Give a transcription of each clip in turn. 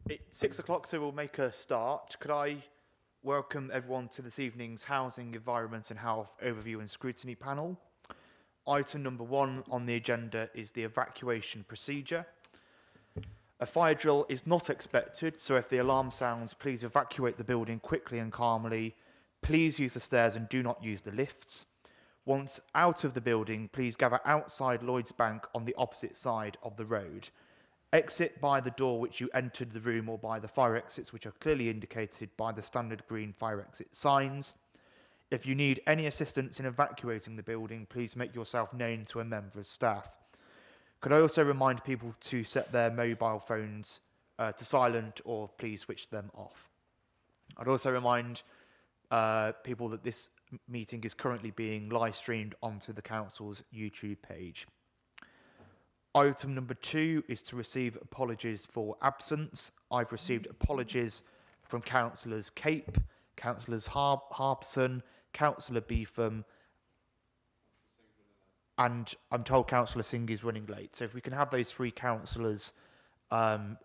It's 6 o'clock, so we'll make a start. Could I welcome everyone to this evening's Housing, Environment and Health Overview and Scrutiny panel. Item number 1 on the agenda is the evacuation procedure. A fire drill is not expected, so if the alarm sounds, please evacuate the building quickly and calmly. Please use the stairs and do not use the lifts. Once out of the building, please gather outside Lloyd's Bank on the opposite side of the road. Exit by the door which you entered the room or by the fire exits which are clearly indicated by the standard green fire exit signs. If you need any assistance in evacuating the building, please make yourself known to a member of staff. Could I also remind people to set their mobile phones to silent or please switch them off. I'd also remind people that this meeting is currently being live streamed onto the Council's YouTube page. Item number 2 is to receive apologies for absence. I've received apologies from Councillors Cape, Councillors Harpson, Councillor Beetham, and I'm told Councillor Singh is running late. So if we can have those 3 councillors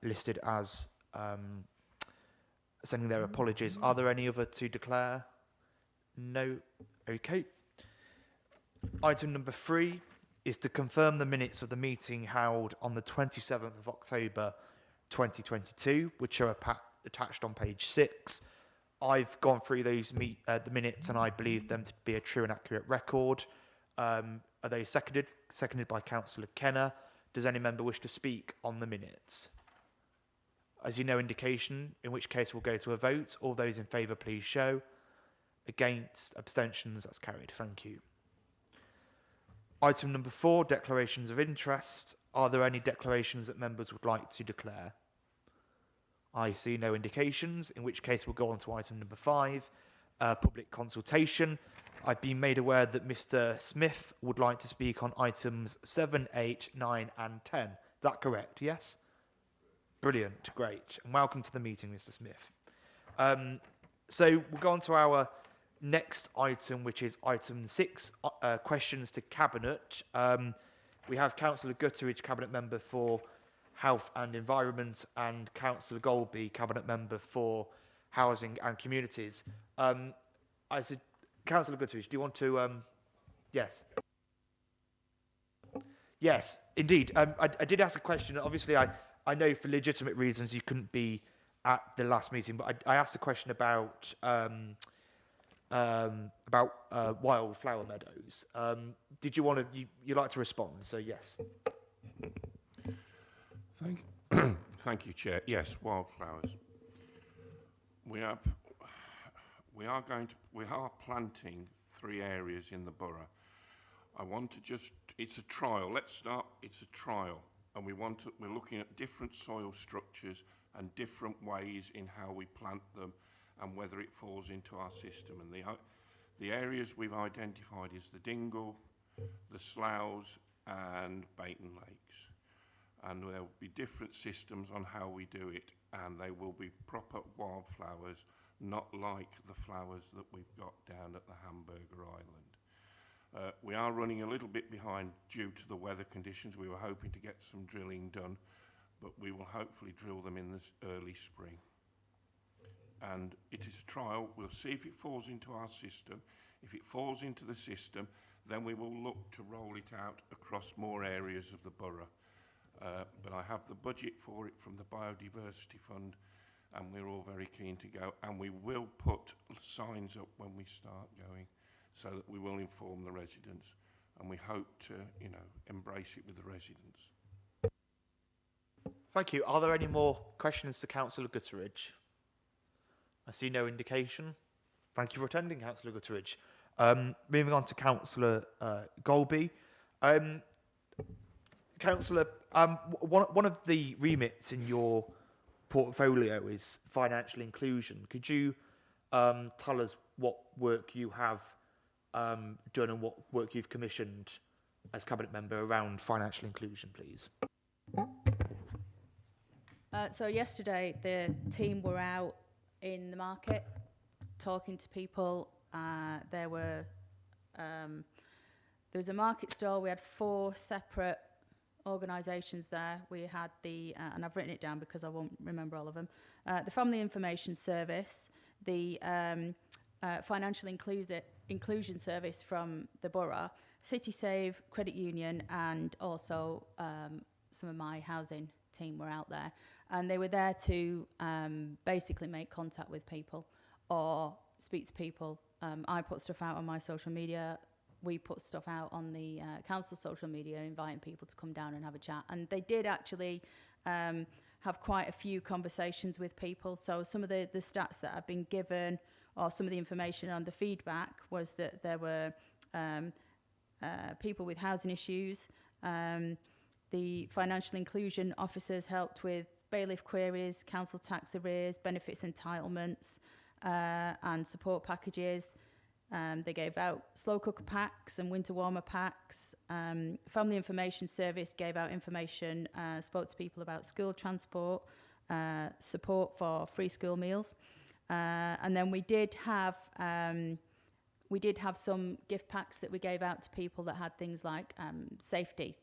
listed as sending their apologies. Are there any other to declare? No? Okay. Item number 3 is to confirm the minutes of the meeting held on the 27th of October 2022, which are attached on page 6. I've gone through those the minutes and I believe them to be a true and accurate record. Are they seconded? Seconded by Councillor Kenner. Does any member wish to speak on the minutes? As you know, indication, in which case we'll go to a vote. All those in favour, please show. Against, abstentions, that's carried. Thank you. Item number 4, declarations of interest. Are there any declarations that members would like to declare? I see no indications, in which case we'll go on to item number 5, public consultation. I've been made aware that Mr. Smith would like to speak on items 7, 8, 9 and 10. Is that correct, yes? Brilliant, great. And welcome to the meeting, Mr. Smith. So we'll go on to our next item, which is item 6, questions to Cabinet. We have Councillor Gutteridge, Cabinet Member for Health and Environment, and Councillor Golby, Cabinet Member for Housing and Communities. I said, Councillor Gutteridge, do you want to... yes. Yes, indeed. I did ask a question. Obviously, I know for legitimate reasons you couldn't be at the last meeting, but I asked a question about wildflower meadows. Did you want to? You like to respond? So yes. Thank you, Chair. Yes, wildflowers. We are planting 3 areas in the borough. I want to just. It's a trial. Let's start. It's a trial, and we're looking at different soil structures and different ways in how we plant them and whether it falls into our system. And the areas we've identified is the Dingle, the Sloughs and Bayton Lakes. And there will be different systems on how we do it, and they will be proper wildflowers, not like the flowers that we've got down at the Hamburger Island. We are running a little bit behind due to the weather conditions. We were hoping to get some drilling done, but we will hopefully drill them in this early spring. And it is a trial. We'll see if it falls into our system. If it falls into the system, then we will look to roll it out across more areas of the borough. But I have the budget for it from the Biodiversity Fund, and we're all very keen to go. And we will put signs up when we start going, so that we will inform the residents. And we hope to, embrace it with the residents. Thank you. Are there any more questions to Councillor Gutteridge? I see no indication. Thank you for attending, Councillor Gutteridge. Moving on to Councillor Golby. Councillor, one of the remits in your portfolio is financial inclusion. Could you tell us what work you have done and what work you've commissioned as Cabinet Member around financial inclusion, please? So yesterday, the team were out in the market talking to people. There was a market stall. We had 4 separate organisations there. We had the, and I've written it down because I won't remember all of them, the Family Information Service, the Financial Inclusion Service from the Borough, City Save, Credit Union, and also some of my housing team were out there. And they were there to basically make contact with people or speak to people. I put stuff out on my social media. We put stuff out on the council social media, inviting people to come down and have a chat. And they did actually have quite a few conversations with people. So some of the stats that I've been given, or some of the information on the feedback, was that there were people with housing issues. The financial inclusion officers helped with bailiff queries, council tax arrears, benefits entitlements, and support packages. They gave out slow cooker packs and winter warmer packs. Family Information Service gave out information, spoke to people about school transport, support for free school meals. And then we did have some gift packs that we gave out to people that had things like safety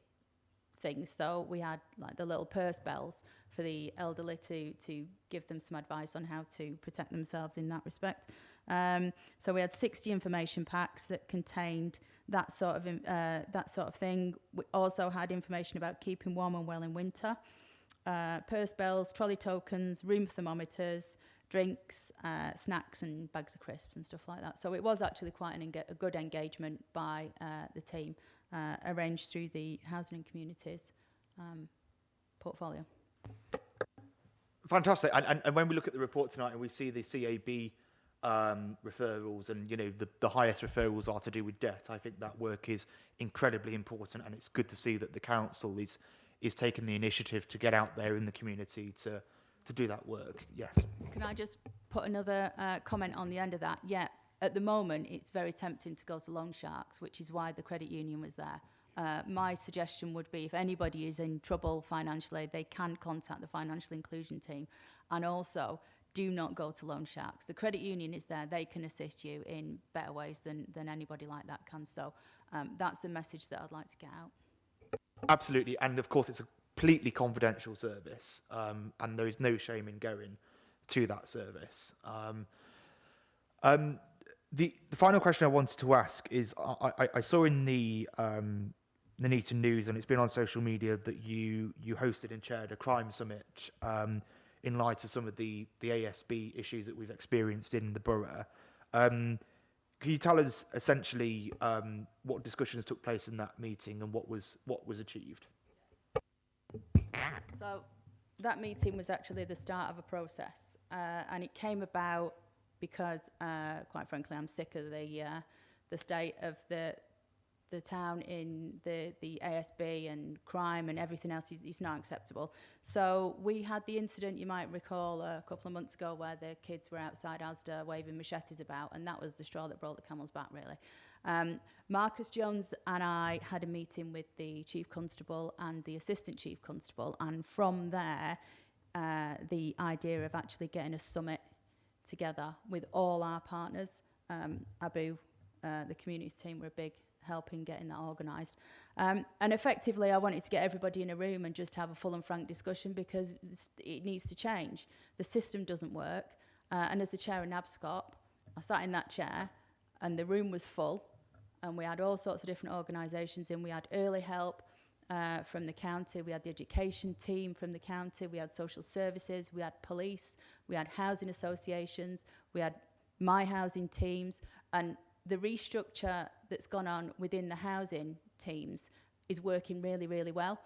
things. So we had like the little purse bells for the elderly to give them some advice on how to protect themselves in that respect. So we had 60 information packs that contained that sort of thing. We also had information about keeping warm and well in winter, purse bells, trolley tokens, room thermometers, drinks, snacks and bags of crisps and stuff like that. So it was actually quite a good engagement by the team, arranged through the Housing and Communities portfolio. Fantastic. And when we look at the report tonight and we see the CAB referrals, and the highest referrals are to do with debt, I think that work is incredibly important, and it's good to see that the council is taking the initiative to get out there in the community to do that work. Yes. Can I just put another comment on the end of that? Yeah, at the moment it's very tempting to go to loan sharks, which is why the credit union was there. My suggestion would be, if anybody is in trouble financially, they can contact the financial inclusion team. And also, do not go to loan sharks. The credit union is there. They can assist you in better ways than anybody like that can. So that's the message that I'd like to get out. Absolutely. And of course, it's a completely confidential service, and there is no shame in going to that service. The final question I wanted to ask is, I saw in the Nuneaton News, and it's been on social media, that you hosted and chaired a crime summit in light of some of the ASB issues that we've experienced in the borough. Can you tell us essentially what discussions took place in that meeting and what was achieved? So that meeting was actually the start of a process, and it came about because, quite frankly, I'm sick of the state of the town in the ASB, and crime and everything else is not acceptable. So we had the incident, you might recall, a couple of months ago, where the kids were outside Asda waving machetes about, and that was the straw that broke the camel's back, really. Marcus Jones and I had a meeting with the Chief Constable and the Assistant Chief Constable, and from there, the idea of actually getting a summit together with all our partners. Abu, the communities team, were a big help in getting that organised. And effectively, I wanted to get everybody in a room and just have a full and frank discussion, because it needs to change. The system doesn't work. And as the chair of NABSCOP, I sat in that chair and the room was full, and we had all sorts of different organisations in. We had early help from the county, we had the education team from the county, we had social services, we had police, we had housing associations, we had my housing teams, and the restructure that's gone on within the housing teams is working really, really well.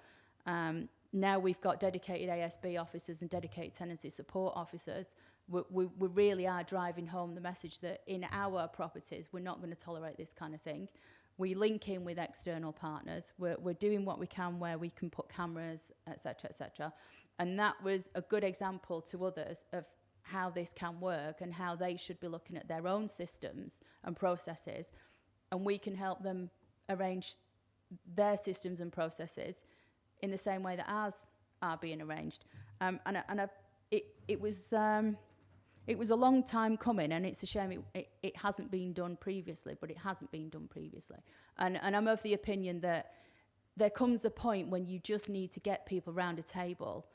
Now we've got dedicated ASB officers and dedicated tenancy support officers. We really are driving home the message that in our properties, we're not going to tolerate this kind of thing. We link in with external partners. We're doing what we can where we can put cameras, etc., etc. And that was a good example to others of how this can work and how they should be looking at their own systems and processes, and we can help them arrange their systems and processes in the same way that ours are being arranged. It was a long time coming, and it's a shame it hasn't been done previously, but it hasn't been done previously. And I'm of the opinion that there comes a point when you just need to get people round a table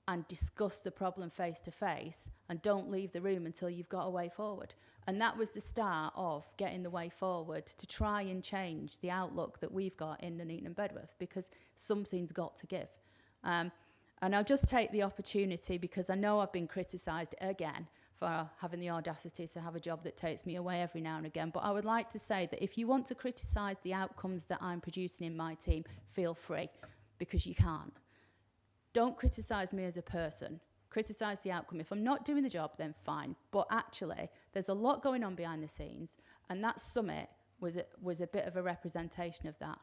and discuss the problem face to face, and don't leave the room until you've got a way forward. And that was the start of getting the way forward to try and change the outlook that we've got in Nuneaton and Bedworth, because something's got to give. And I'll just take the opportunity, because I know I've been criticised again for having the audacity to have a job that takes me away every now and again. But I would like to say that if you want to criticise the outcomes that I'm producing in my team, feel free, because you can't. Don't criticise me as a person. Criticise the outcome. If I'm not doing the job, then fine. But actually, there's a lot going on behind the scenes, and that summit was a bit of a representation of that.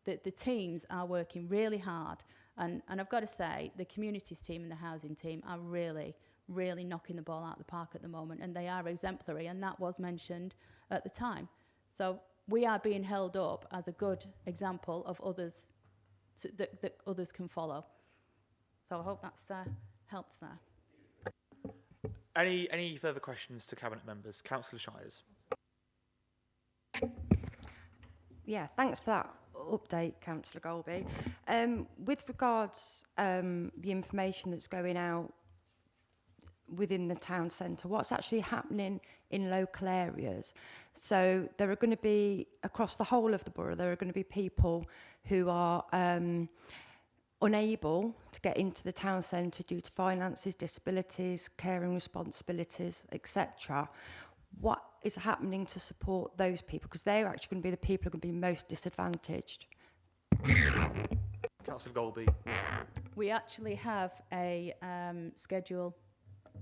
The teams are working really hard, and I've got to say, the communities team and the housing team are really knocking the ball out of the park at the moment, and they are exemplary, and that was mentioned at the time. So we are being held up as a good example of others that others can follow. So I hope that's helped there. Any further questions to Cabinet members? Councillor Shires. Yeah, thanks for that update, Councillor Golby. With regards the information that's going out within the town centre, what's actually happening in local areas? So there are going to be, across the whole of the borough, there are going to be people who are unable to get into the town centre due to finances, disabilities, caring responsibilities, etc. What is happening to support those people? Because they're actually going to be the people who are going to be most disadvantaged. Councillor Golby. We actually have a schedule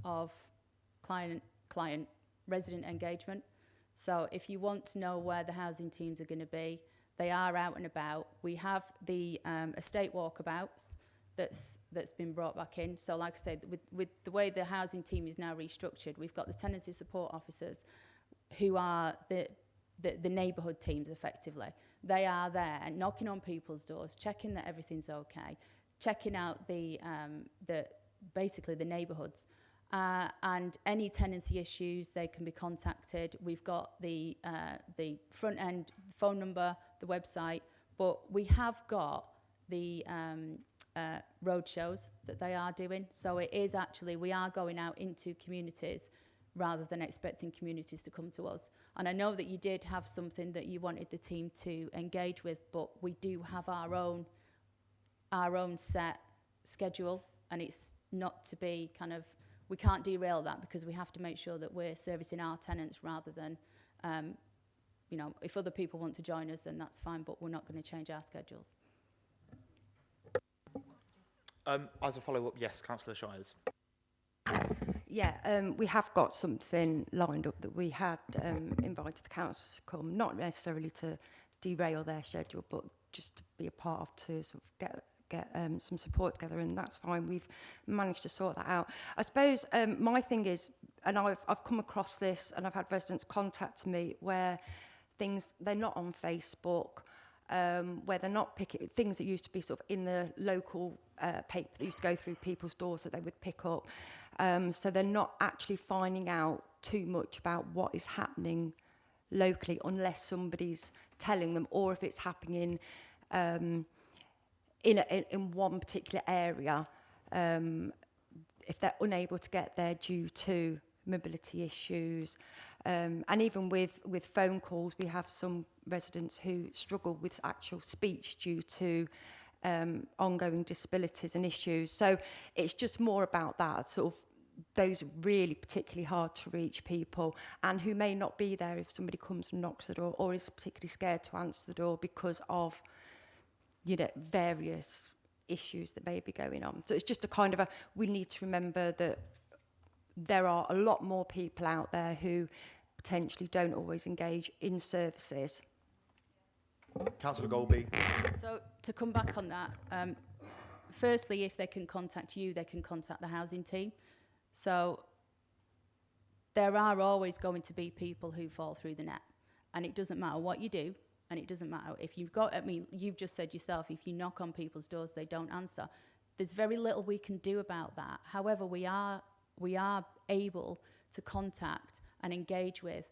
of client resident engagement. So if you want to know where the housing teams are going to be, they are out and about. We have the estate walkabouts that's been brought back in. So like I said, with the way the housing team is now restructured, we've got the tenancy support officers who are the neighbourhood teams effectively. They are there knocking on people's doors, checking that everything's okay, checking out basically the neighbourhoods. And any tenancy issues, they can be contacted. We've got the front end phone number, the website, but we have got the road shows that they are doing. So it is actually, we are going out into communities rather than expecting communities to come to us. And I know that you did have something that you wanted the team to engage with, but we do have our own set schedule, and it's not to be kind of, we can't derail that, because we have to make sure that we're servicing our tenants rather than, you know, if other people want to join us, then that's fine, but we're not going to change our schedules. As a follow-up, yes, Councillor Shires. Yeah, we have got something lined up that we had invited the council to come, not necessarily to derail their schedule, but just to be a part of, to sort of get some support together, and that's fine. We've managed to sort that out. I suppose my thing is, and I've come across this, and I've had residents contact me where they're not on Facebook, where they're not picking things that used to be sort of in the local paper that used to go through people's doors that they would pick up. So they're not actually finding out too much about what is happening locally unless somebody's telling them, or if it's happening in one particular area, if they're unable to get there due to mobility issues. And even with phone calls, we have some residents who struggle with actual speech due to ongoing disabilities and issues. So it's just more about that, sort of those really particularly hard to reach people, and who may not be there if somebody comes and knocks the door, or is particularly scared to answer the door because of, you know, various issues that may be going on. So it's just a kind of we need to remember that there are a lot more people out there who potentially don't always engage in services. Councillor Golby. So to come back on that, firstly, if they can contact you, they can contact the housing team. So there are always going to be people who fall through the net, and it doesn't matter what you do, and it doesn't matter if you've got, I mean, you've just said yourself, if you knock on people's doors, they don't answer. There's very little we can do about that. However, we are able to contact and engage with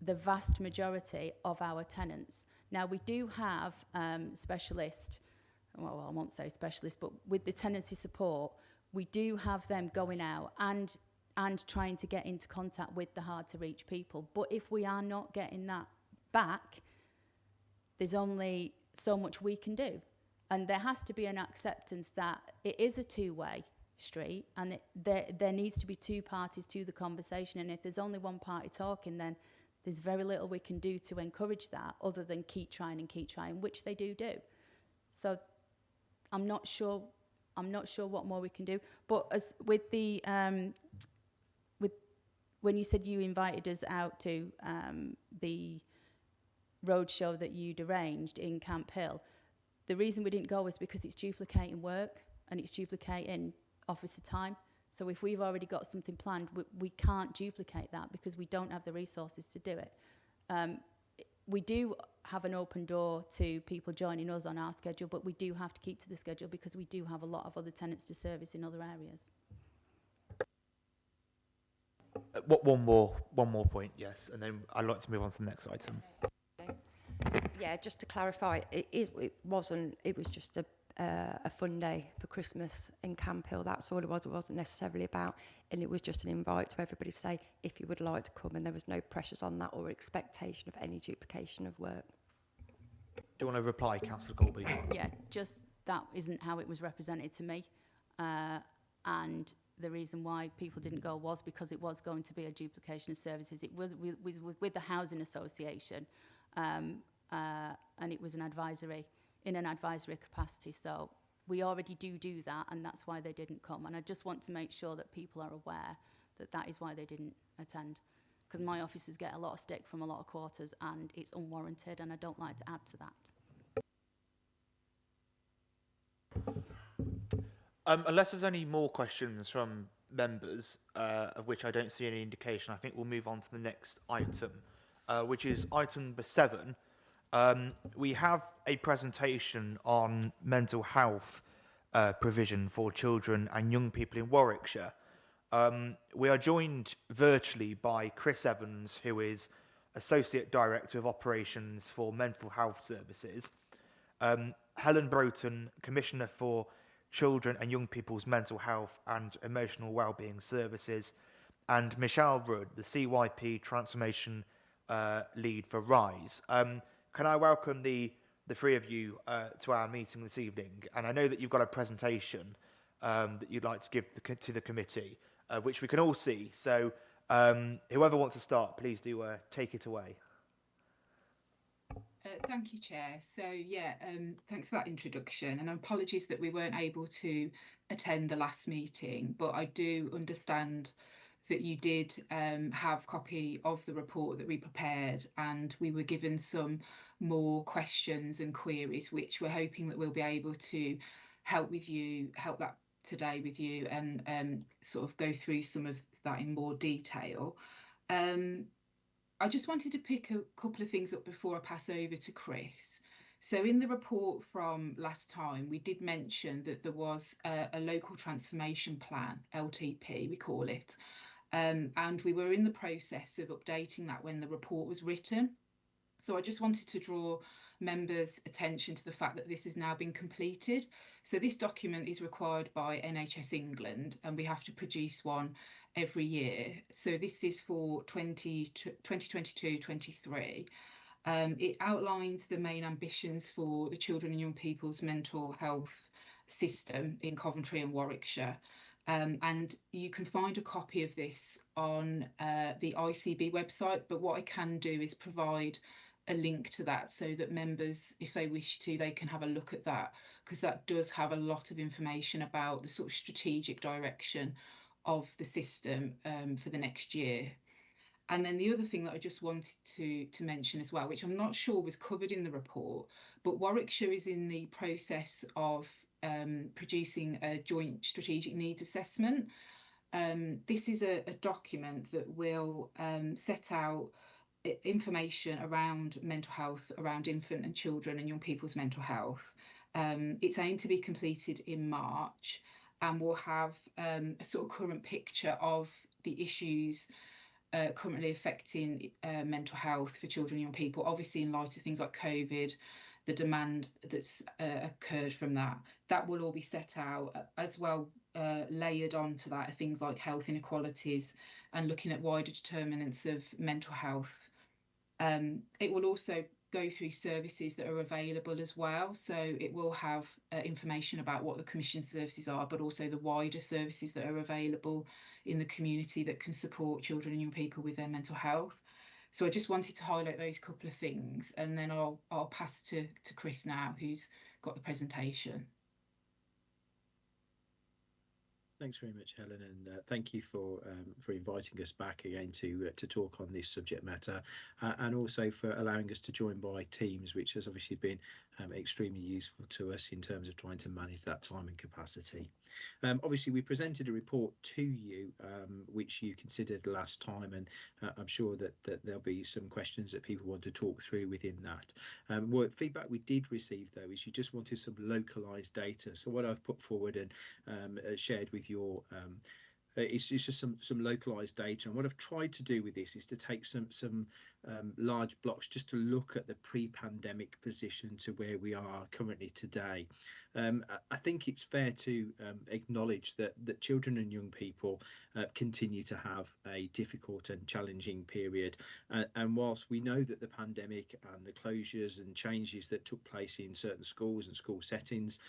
the vast majority of our tenants. Now, we do have specialist, well, I won't say specialist, but with the tenancy support, we do have them going out and trying to get into contact with the hard-to-reach people. But if we are not getting that back, there's only so much we can do. And there has to be an acceptance that it is a two-way street, and there needs to be two parties to the conversation. And if there's only one party talking, then there's very little we can do to encourage that other than keep trying, which they do. So I'm not sure what more we can do. But as with the when you said you invited us out to the roadshow that you'd arranged in Camp Hill, the reason we didn't go was because it's duplicating work and it's duplicating officer time. So if we've already got something planned, we can't duplicate that because we don't have the resources to do it. We do have an open door to people joining us on our schedule, but we do have to keep to the schedule because we do have a lot of other tenants to service in other areas. One more point, yes, and then I'd like to move on to the next item. Yeah, just to clarify, it was just a fun day for Christmas in Camp Hill. That's all it was. It wasn't necessarily about, and it was just an invite to everybody to say if you would like to come, and there was no pressures on that or expectation of any duplication of work. Do you want to reply, Councillor Colby? Yeah, just that isn't how it was represented to me. And the reason why people didn't go was because it was going to be a duplication of services. It was with the Housing Association, and it was in an advisory capacity. So we already do that, and that's why they didn't come. And I just want to make sure that people are aware that that is why they didn't attend. Because my officers get a lot of stick from a lot of quarters, and it's unwarranted, and I don't like to add to that. Unless there's any more questions from members, of which I don't see any indication, I think we'll move on to the next item, which is item number 7. We have a presentation on mental health provision for children and young people in Warwickshire. We are joined virtually by Chris Evans, who is Associate Director of Operations for Mental Health Services, Helen Broughton, Commissioner for Children and Young People's Mental Health and Emotional Wellbeing Services, and Michelle Rudd, the CYP Transformation Lead for RISE. Can I welcome the three of you to our meeting this evening? And I know that you've got a presentation that you'd like to give to the committee, which we can all see. So whoever wants to start, please do take it away. Thank you, Chair. So, yeah, thanks for that introduction. And apologies that we weren't able to attend the last meeting, but I do understand that you did have a copy of the report that we prepared, and we were given some more questions and queries, which we're hoping that we'll be able to help that today with you, and sort of go through some of that in more detail. I just wanted to pick a couple of things up before I pass over to Chris. So in the report from last time, we did mention that there was a local transformation plan, LTP, we call it, and we were in the process of updating that when the report was written. So I just wanted to draw members' attention to the fact that this has now been completed. So this document is required by NHS England, and we have to produce one every year. So this is for 2022-23. It outlines the main ambitions for the children and young people's mental health system in Coventry and Warwickshire. And you can find a copy of this on the ICB website, but what I can do is provide a link to that so that members, if they wish to, they can have a look at that, because that does have a lot of information about the sort of strategic direction of the system for the next year. And then the other thing that I just wanted to mention as well, which I'm not sure was covered in the report, but Warwickshire is in the process of producing a joint strategic needs assessment. This is a document that will set out information around mental health, around infant and children and young people's mental health. It's aimed to be completed in March, and we'll have a sort of current picture of the issues currently affecting mental health for children and young people, obviously in light of things like COVID, the demand that's occurred from that will all be set out as well. Layered onto that are things like health inequalities and looking at wider determinants of mental health. It will also go through services that are available as well. So it will have information about what the Commission services are, but also the wider services that are available in the community that can support children and young people with their mental health. So I just wanted to highlight those couple of things, and then I'll pass to Chris now, who's got the presentation. Thanks very much, Helen, and thank you for inviting us back again to talk on this subject matter, and also for allowing us to join by Teams, which has obviously been extremely useful to us in terms of trying to manage that time and capacity. Obviously, we presented a report to you, which you considered last time, and I'm sure that there'll be some questions that people want to talk through within that. What feedback we did receive, though, is you just wanted some localised data. So what I've put forward and shared with your it's just some localized data, and what I've tried to do with this is to take some large blocks just to look at the pre-pandemic position to where we are currently today. I think it's fair to acknowledge that children and young people continue to have a difficult and challenging period, and whilst we know that the pandemic and the closures and changes that took place in certain schools and school settings,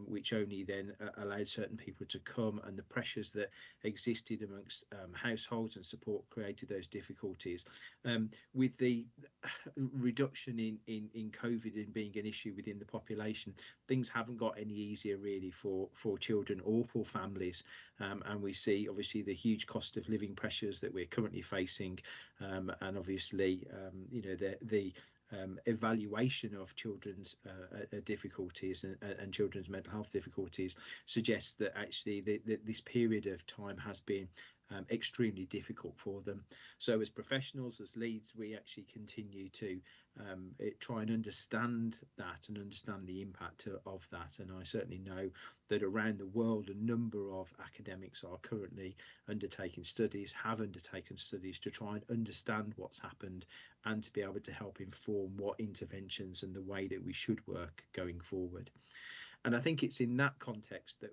which only then allowed certain people to come, and the pressures that existed amongst households and support created those difficulties. With the reduction in COVID in being an issue within the population, things haven't got any easier really for children or for families, and we see obviously the huge cost of living pressures that we're currently facing, and obviously the evaluation of children's difficulties and children's mental health difficulties suggests that actually this period of time has been extremely difficult for them. So as professionals, as leads, we actually continue to try and understand that and understand the impact of that. And I certainly know that around the world, a number of academics are currently undertaking studies, have undertaken studies to try and understand what's happened and to be able to help inform what interventions and the way that we should work going forward. And I think it's in that context that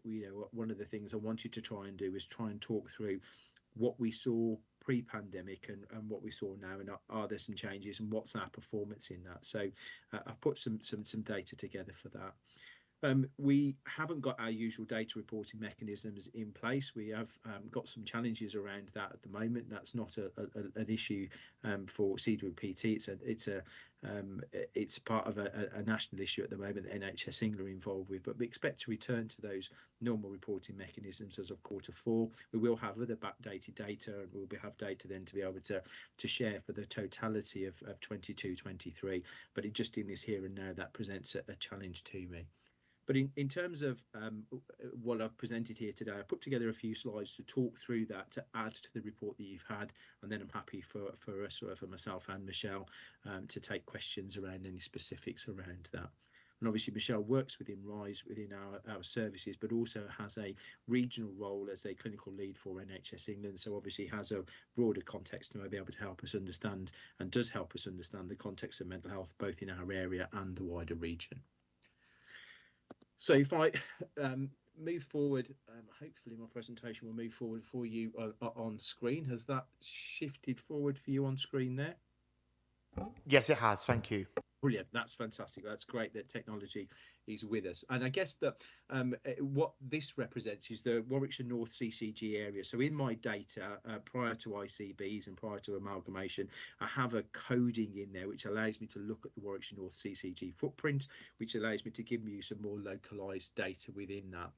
one of the things I wanted to try and do is try and talk through what we saw pre-pandemic and what we saw now, and are there some changes, and what's our performance in that. So I've put some data together for that. We haven't got our usual data reporting mechanisms in place. We have got some challenges around that at the moment. That's not an issue for CWPT. It's part of a national issue at the moment that NHS England are involved with, but we expect to return to those normal reporting mechanisms as of Q4. We will have other backdated data, and we'll have data then to be able to share for the totality of 22-23, but it just in this here and now that presents a challenge to me. But in terms of what I've presented here today, I put together a few slides to talk through that, to add to the report that you've had, and then I'm happy for us, or for myself and Michelle, to take questions around any specifics around that. And obviously Michelle works within RISE, within our services, but also has a regional role as a clinical lead for NHS England, so obviously has a broader context and may be able to help us understand, and does help us understand, the context of mental health both in our area and the wider region. So if I move forward, hopefully my presentation will move forward for you on screen. Has that shifted forward for you on screen there? Yes, it has. Thank you. Brilliant. That's fantastic. That's great that technology is with us. And I guess that what this represents is the Warwickshire North CCG area. So in my data, prior to ICBs and prior to amalgamation, I have a coding in there which allows me to look at the Warwickshire North CCG footprint, which allows me to give you some more localised data within that.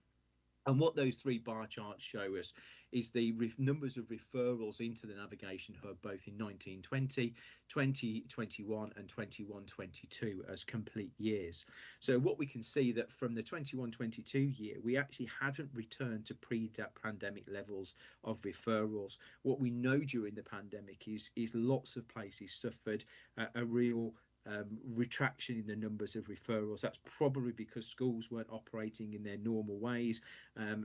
And what those three bar charts show us is the numbers of referrals into the navigation hub, both in 1920, 2021 and 21-22 as complete years. So what we can see that from the 21-22 year, we actually haven't returned to pre-pandemic levels of referrals. What we know during the pandemic is lots of places suffered a real retraction in the numbers of referrals. That's probably because schools weren't operating in their normal ways.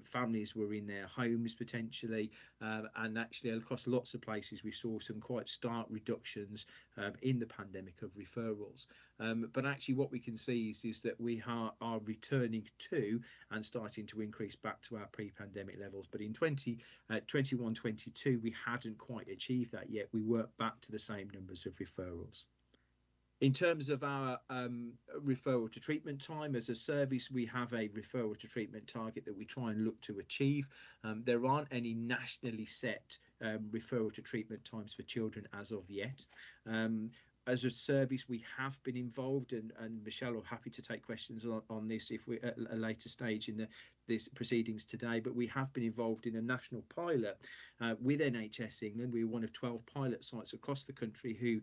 Families were in their homes potentially, and actually across lots of places we saw some quite stark reductions in the pandemic of referrals. But actually what we can see is that we are returning to and starting to increase back to our pre-pandemic levels. But in 21-22 we hadn't quite achieved that yet. We weren't back to the same numbers of referrals. In terms of our referral to treatment time, as a service, we have a referral to treatment target that we try and look to achieve. There aren't any nationally set referral to treatment times for children as of yet. As a service, we have been involved, and Michelle will happy to take questions on this if we're at a later stage in this proceedings today, but we have been involved in a national pilot with NHS England. We were one of 12 pilot sites across the country who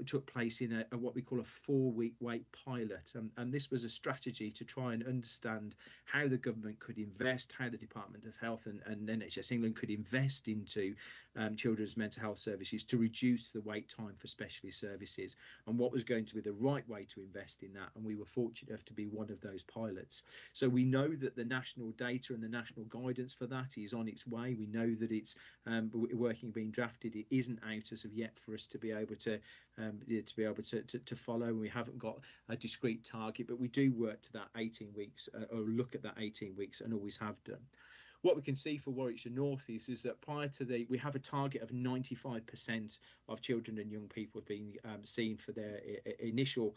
took place in a what we call a 4-week wait pilot, and this was a strategy to try and understand how the government could invest, how the Department of Health and NHS England could invest into children's mental health services to reduce the wait time for specialist services, and what was going to be the right way to invest in that. And we were fortunate enough to be one of those pilots. So we know that the national data and the national guidance for that is on its way. We know that it's being drafted. It isn't out as of yet for us to be able to follow. We haven't got a discrete target, but we do work to that 18 weeks or look at that 18 weeks and always have done. What we can see for Warwickshire North is that prior to we have a target of 95% of children and young people being seen for their initial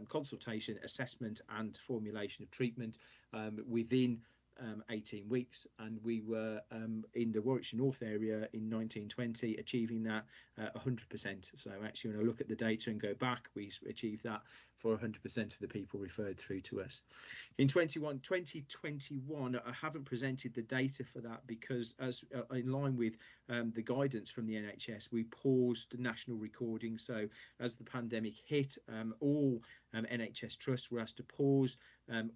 consultation, assessment and formulation of treatment within 18 weeks, and we were in the Warwickshire North area in 1920 achieving that 100%. So actually when I look at the data and go back, we achieved that for 100% of the people referred through to us. In 2021 I haven't presented the data for that because as in line with the guidance from the NHS, we paused national recording. So as the pandemic hit, all NHS trusts were asked to pause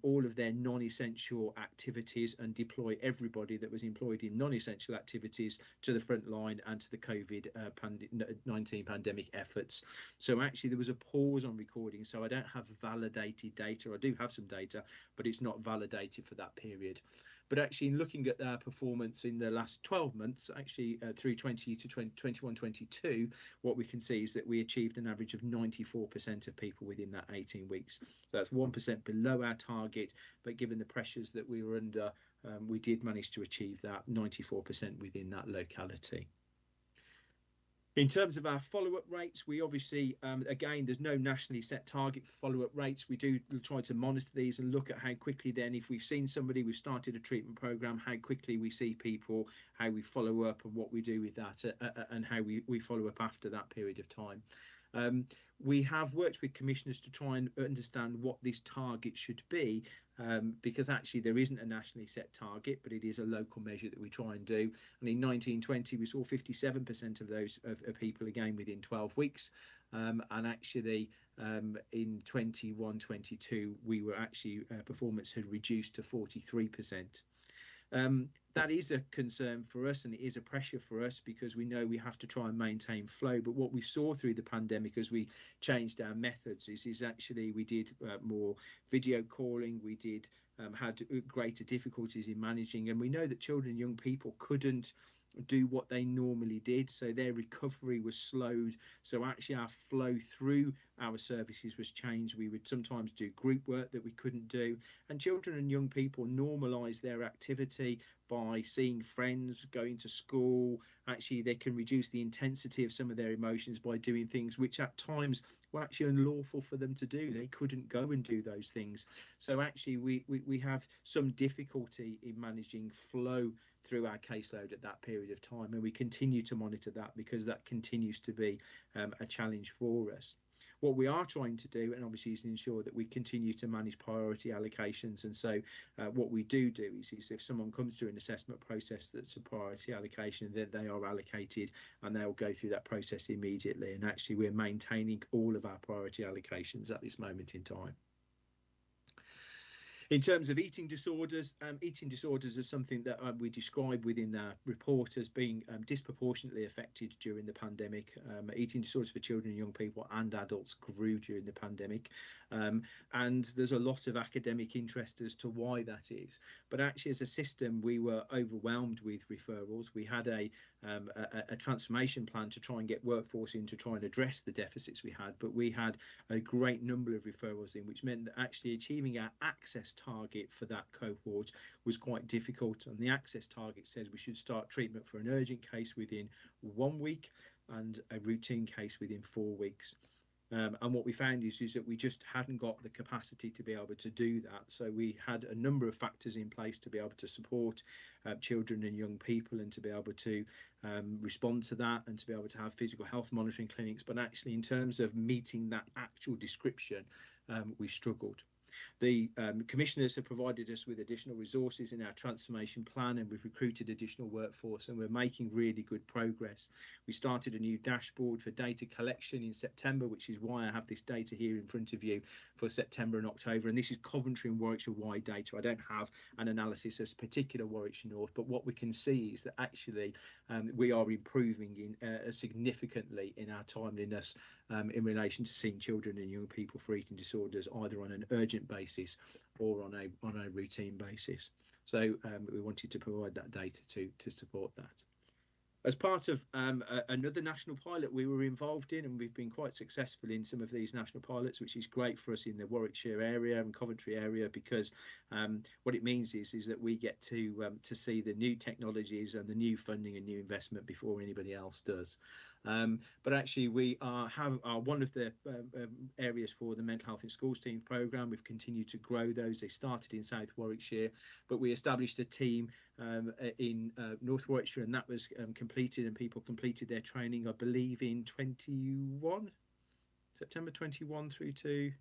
all of their non-essential activities and deploy everybody that was employed in non-essential activities to the front line and to the COVID-19 pandemic efforts. So actually there was a pause on recording, so I don't have validated data. I do have some data, but it's not validated for that period. But actually in looking at our performance in the last 12 months, actually through 21-22, what we can see is that we achieved an average of 94% of people within that 18 weeks. So that's 1% below our target, but given the pressures that we were under, we did manage to achieve that 94% within that locality. In terms of our follow-up rates, we obviously, again, there's no nationally set target for follow-up rates. We do try to monitor these and look at how quickly then, if we've seen somebody, we've started a treatment programme, how quickly we see people, how we follow up and what we do with that and how we follow up after that period of time. We have worked with commissioners to try and understand what this target should be, because actually there isn't a nationally set target, but it is a local measure that we try and do. And in 1920 we saw 57% of those of people again within 12 weeks, and actually in 21-22 we were actually performance had reduced to 43%. That is a concern for us and it is a pressure for us because we know we have to try and maintain flow. But what we saw through the pandemic as we changed our methods is actually we did more video calling, we did had greater difficulties in managing, and we know that children and young people couldn't do what they normally did, so their recovery was slowed. So actually our flow through our services was changed. We would sometimes do group work that we couldn't do, and children and young people normalise their activity by seeing friends, going to school. Actually they can reduce the intensity of some of their emotions by doing things which at times were actually unlawful for them to do. They couldn't go and do those things. So actually we have some difficulty in managing flow through our caseload at that period of time, and we continue to monitor that because that continues to be a challenge for us. What we are trying to do, and obviously, is ensure that we continue to manage priority allocations. And so what we do is if someone comes through an assessment process that's a priority allocation, then they are allocated and they'll go through that process immediately. And actually we're maintaining all of our priority allocations at this moment in time. In terms of eating disorders are something that we describe within our report as being disproportionately affected during the pandemic. Eating disorders for children and young people and adults grew during the pandemic, and there's a lot of academic interest as to why that is. But actually, as a system, we were overwhelmed with referrals. We had a transformation plan to try and get workforce in to try and address the deficits we had, but we had a great number of referrals in, which meant that actually achieving our access target for that cohort was quite difficult. And the access target says we should start treatment for an urgent case within 1 week and a routine case within 4 weeks. And what we found is that we just hadn't got the capacity to be able to do that. So we had a number of factors in place to be able to support children and young people and to be able to respond to that and to be able to have physical health monitoring clinics. But actually, in terms of meeting that actual description, we struggled. The commissioners have provided us with additional resources in our transformation plan, and we've recruited additional workforce, and we're making really good progress. We started a new dashboard for data collection in September, which is why I have this data here in front of you for September and October. And this is Coventry and Warwickshire wide data. I don't have an analysis of particular Warwickshire North, but what we can see is that actually we are improving significantly in our timeliness in relation to seeing children and young people for eating disorders, either on an urgent basis or on a routine basis. So we wanted to provide that data to support that. As part of another national pilot we were involved in, and we've been quite successful in some of these national pilots, which is great for us in the Warwickshire area and Coventry area, because what it means is that we get to see the new technologies and the new funding and new investment before anybody else does. But actually, we are one of the areas for the mental health in schools team programme. We've continued to grow those. They started in South Warwickshire, but we established a team in North Warwickshire, and that was completed, and people completed their training, I believe, in September 21 through to.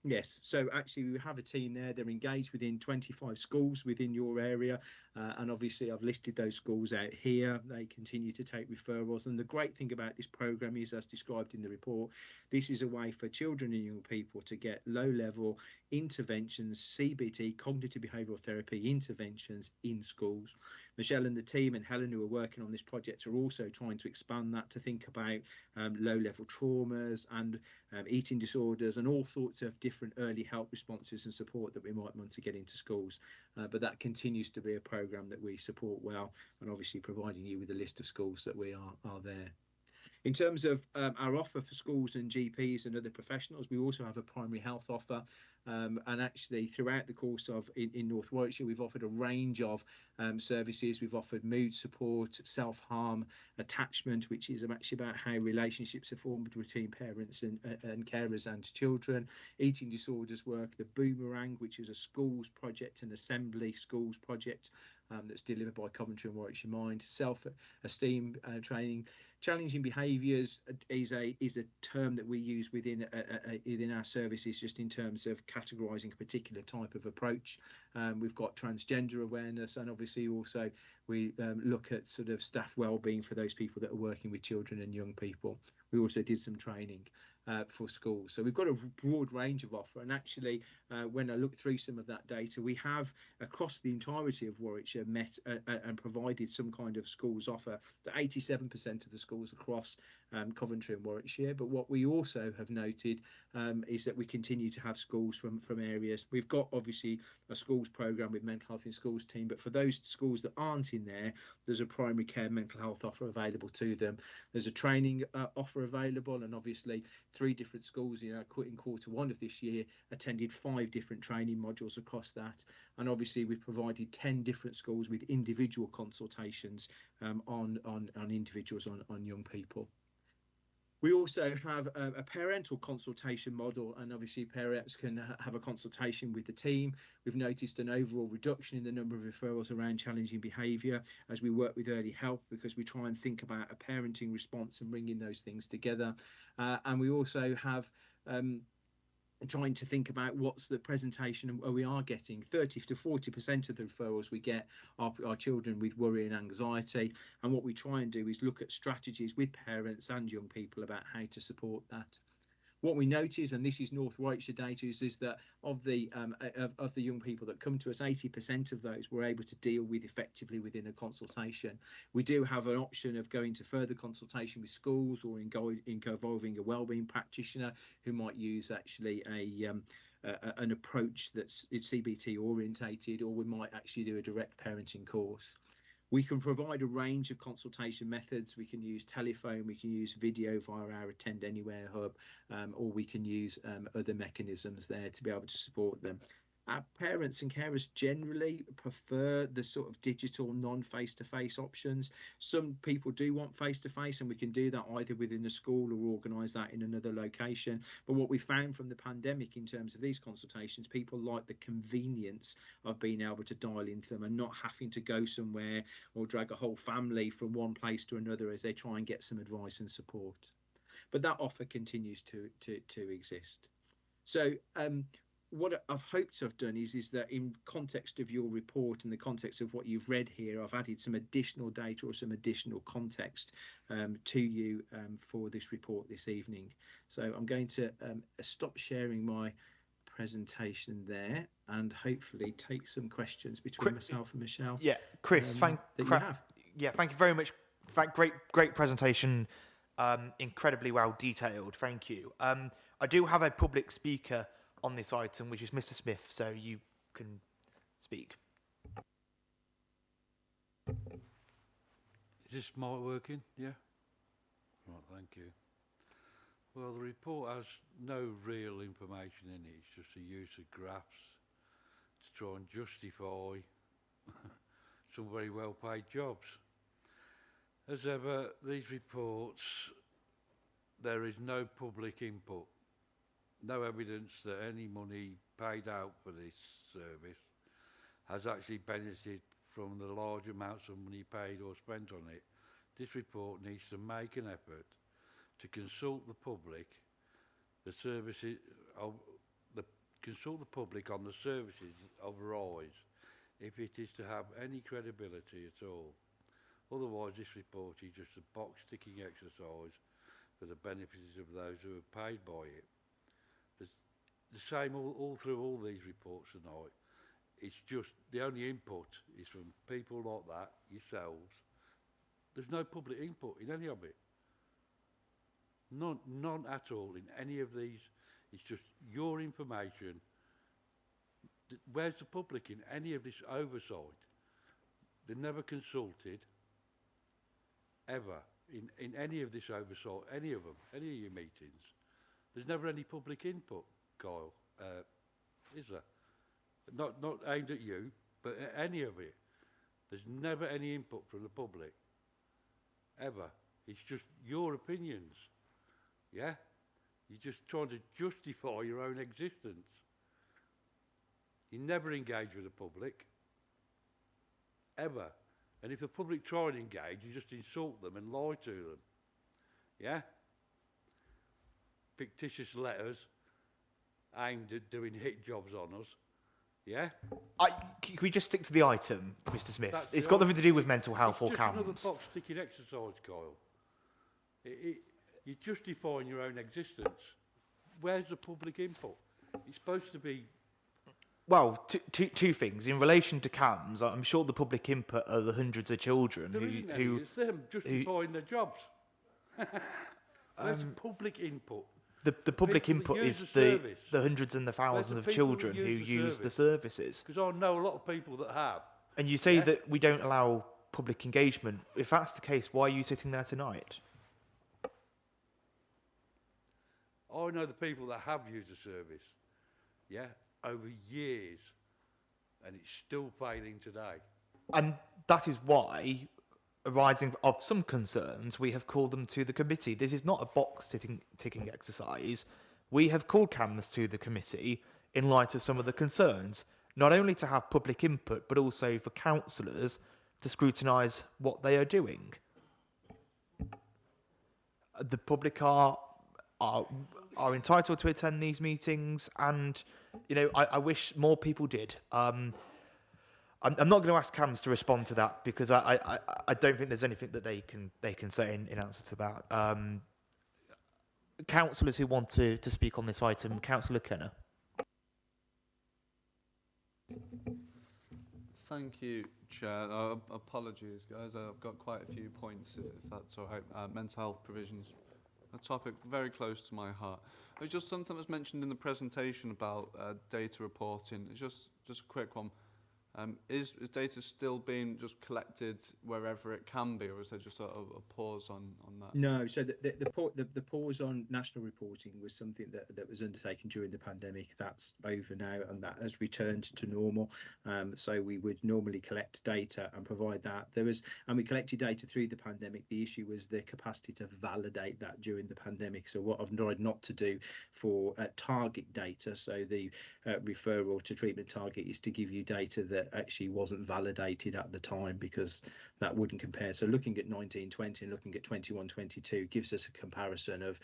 Yes, so actually we have a team there. They're engaged within 25 schools within your area, and obviously I've listed those schools out here. They continue to take referrals, and the great thing about this programme is, as described in the report, this is a way for children and young people to get low-level interventions, CBT, cognitive behavioural therapy interventions in schools. Michelle and the team and Helen, who are working on this project, are also trying to expand that to think about low-level traumas and eating disorders and all sorts of different early help responses and support that we might want to get into schools. But that continues to be a programme that we support well, and obviously providing you with a list of schools that we are there. In terms of our offer for schools and GPs and other professionals, we also have a primary health offer. And actually, throughout the course of in North Warwickshire, we've offered a range of services. We've offered mood support, self-harm, attachment, which is actually about how relationships are formed between parents and carers and children. Eating disorders work, the Boomerang, which is a schools project, an assembly schools project that's delivered by Coventry and Warwickshire Mind. Self-esteem training. Challenging behaviours is a term that we use within our services, just in terms of categorising a particular type of approach. We've got transgender awareness, and obviously also we look at sort of staff wellbeing for those people that are working with children and young people. We also did some training for schools. So we've got a broad range of offer, and actually when I look through some of that data, we have across the entirety of Warwickshire met and provided some kind of schools offer to 87% of the schools across Coventry and Warwickshire. But what we also have noted is that we continue to have schools from areas. We've got obviously a schools programme with mental health in schools team, but for those schools that aren't in there, there's a primary care mental health offer available to them. There's a training offer available, and obviously 3 different schools in quarter 1 of this year attended 5 different training modules across that. And obviously we've provided 10 different schools with individual consultations on individuals, on young people. We also have a parental consultation model, and obviously parents can have a consultation with the team. We've noticed an overall reduction in the number of referrals around challenging behaviour as we work with early help, because we try and think about a parenting response and bringing those things together. And we also have trying to think about what's the presentation we are getting. 30 to 40% of the referrals we get are children with worry and anxiety, and what we try and do is look at strategies with parents and young people about how to support that. What we notice, and this is North Warwickshire data, is that of the young people that come to us, 80% of those we're able to deal with effectively within a consultation. We do have an option of going to further consultation with schools, or involving a wellbeing practitioner who might use actually an approach that's CBT orientated, or we might actually do a direct parenting course. We can provide a range of consultation methods. We can use telephone, we can use video via our Attend Anywhere hub, or we can use other mechanisms there to be able to support them. Our parents and carers generally prefer the sort of digital non-face-to-face options. Some people do want face-to-face, and we can do that either within a school or organise that in another location. But what we found from the pandemic in terms of these consultations, people like the convenience of being able to dial into them and not having to go somewhere or drag a whole family from one place to another as they try and get some advice and support. But that offer continues to exist. So what I've hoped I've done is that in context of your report and the context of what you've read here, I've added some additional data or some additional context to you for this report this evening. So I'm going to stop sharing my presentation there and hopefully take some questions between myself and Michelle. Yeah, Chris, thank you very much. Great presentation, incredibly well detailed. Thank you. I do have a public speaker on this item, which is Mr. Smith, so you can speak. Is this mic working? Yeah? Right, thank you. Well, the report has no real information in it. It's just a use of graphs to try and justify some very well-paid jobs. As ever, these reports, there is no public input. No evidence that any money paid out for this service has actually benefited from the large amounts of money paid or spent on it. This report needs to make an effort to consult the public, consult the public on the services of RISE if it is to have any credibility at all. Otherwise, this report is just a box-ticking exercise for the benefits of those who are paid by it. The same all through all these reports tonight. It's just the only input is from people like that, yourselves. There's no public input in any of it. None at all in any of these. It's just your information. Where's the public in any of this oversight? They're never consulted, ever, in any of this oversight, any of them, any of your meetings. There's never any public input, Kyle, is there? Not aimed at you, but at any of it. There's never any input from the public, ever. It's just your opinions, yeah? You're just trying to justify your own existence. You never engage with the public, ever. And if the public try and engage, you just insult them and lie to them, yeah? Fictitious letters aimed at doing hit jobs on us, yeah? Can we just stick to the item, Mr. Smith? It's got nothing to do with mental health or CAMS. It's just another box-ticking exercise, Kyle. You're justifying your own existence. Where's the public input? It's supposed to be... Well, two things. In relation to CAMS, I'm sure the public input are the hundreds of children who It's them justifying their jobs. Where's the public input? The public input is the hundreds and the thousands of children who use the services. Because I know a lot of people that have. And you say that we don't allow public engagement. If that's the case, why are you sitting there tonight? I know the people that have used the service, yeah, over years, and it's still failing today. And that is why, arising of some concerns, we have called them to the committee. This is not a box-ticking exercise. We have called CAMS to the committee in light of some of the concerns, not only to have public input, but also for councillors to scrutinise what they are doing. The public are entitled to attend these meetings, and I wish more people did. I'm not going to ask CAMS to respond to that because I don't think there's anything that they can say in answer to that. councillors who want to speak on this item. Councillor Kenner. Thank you, Chair. Apologies, guys. I've got quite a few points, if that's all right. Mental health provisions, a topic very close to my heart. It's just something that was mentioned in the presentation about data reporting. It's just a quick one. Is data still being just collected wherever it can be, or is there just a pause on that? No, so the pause on national reporting was something that was undertaken during the pandemic. That's over now, and that has returned to normal. So we would normally collect data and provide that. And we collected data through the pandemic. The issue was the capacity to validate that during the pandemic. So what I've tried not to do for target data, so the referral to treatment target, is to give you data that actually wasn't validated at the time, because that wouldn't compare. So looking at 1920 and looking at 21-22 gives us a comparison of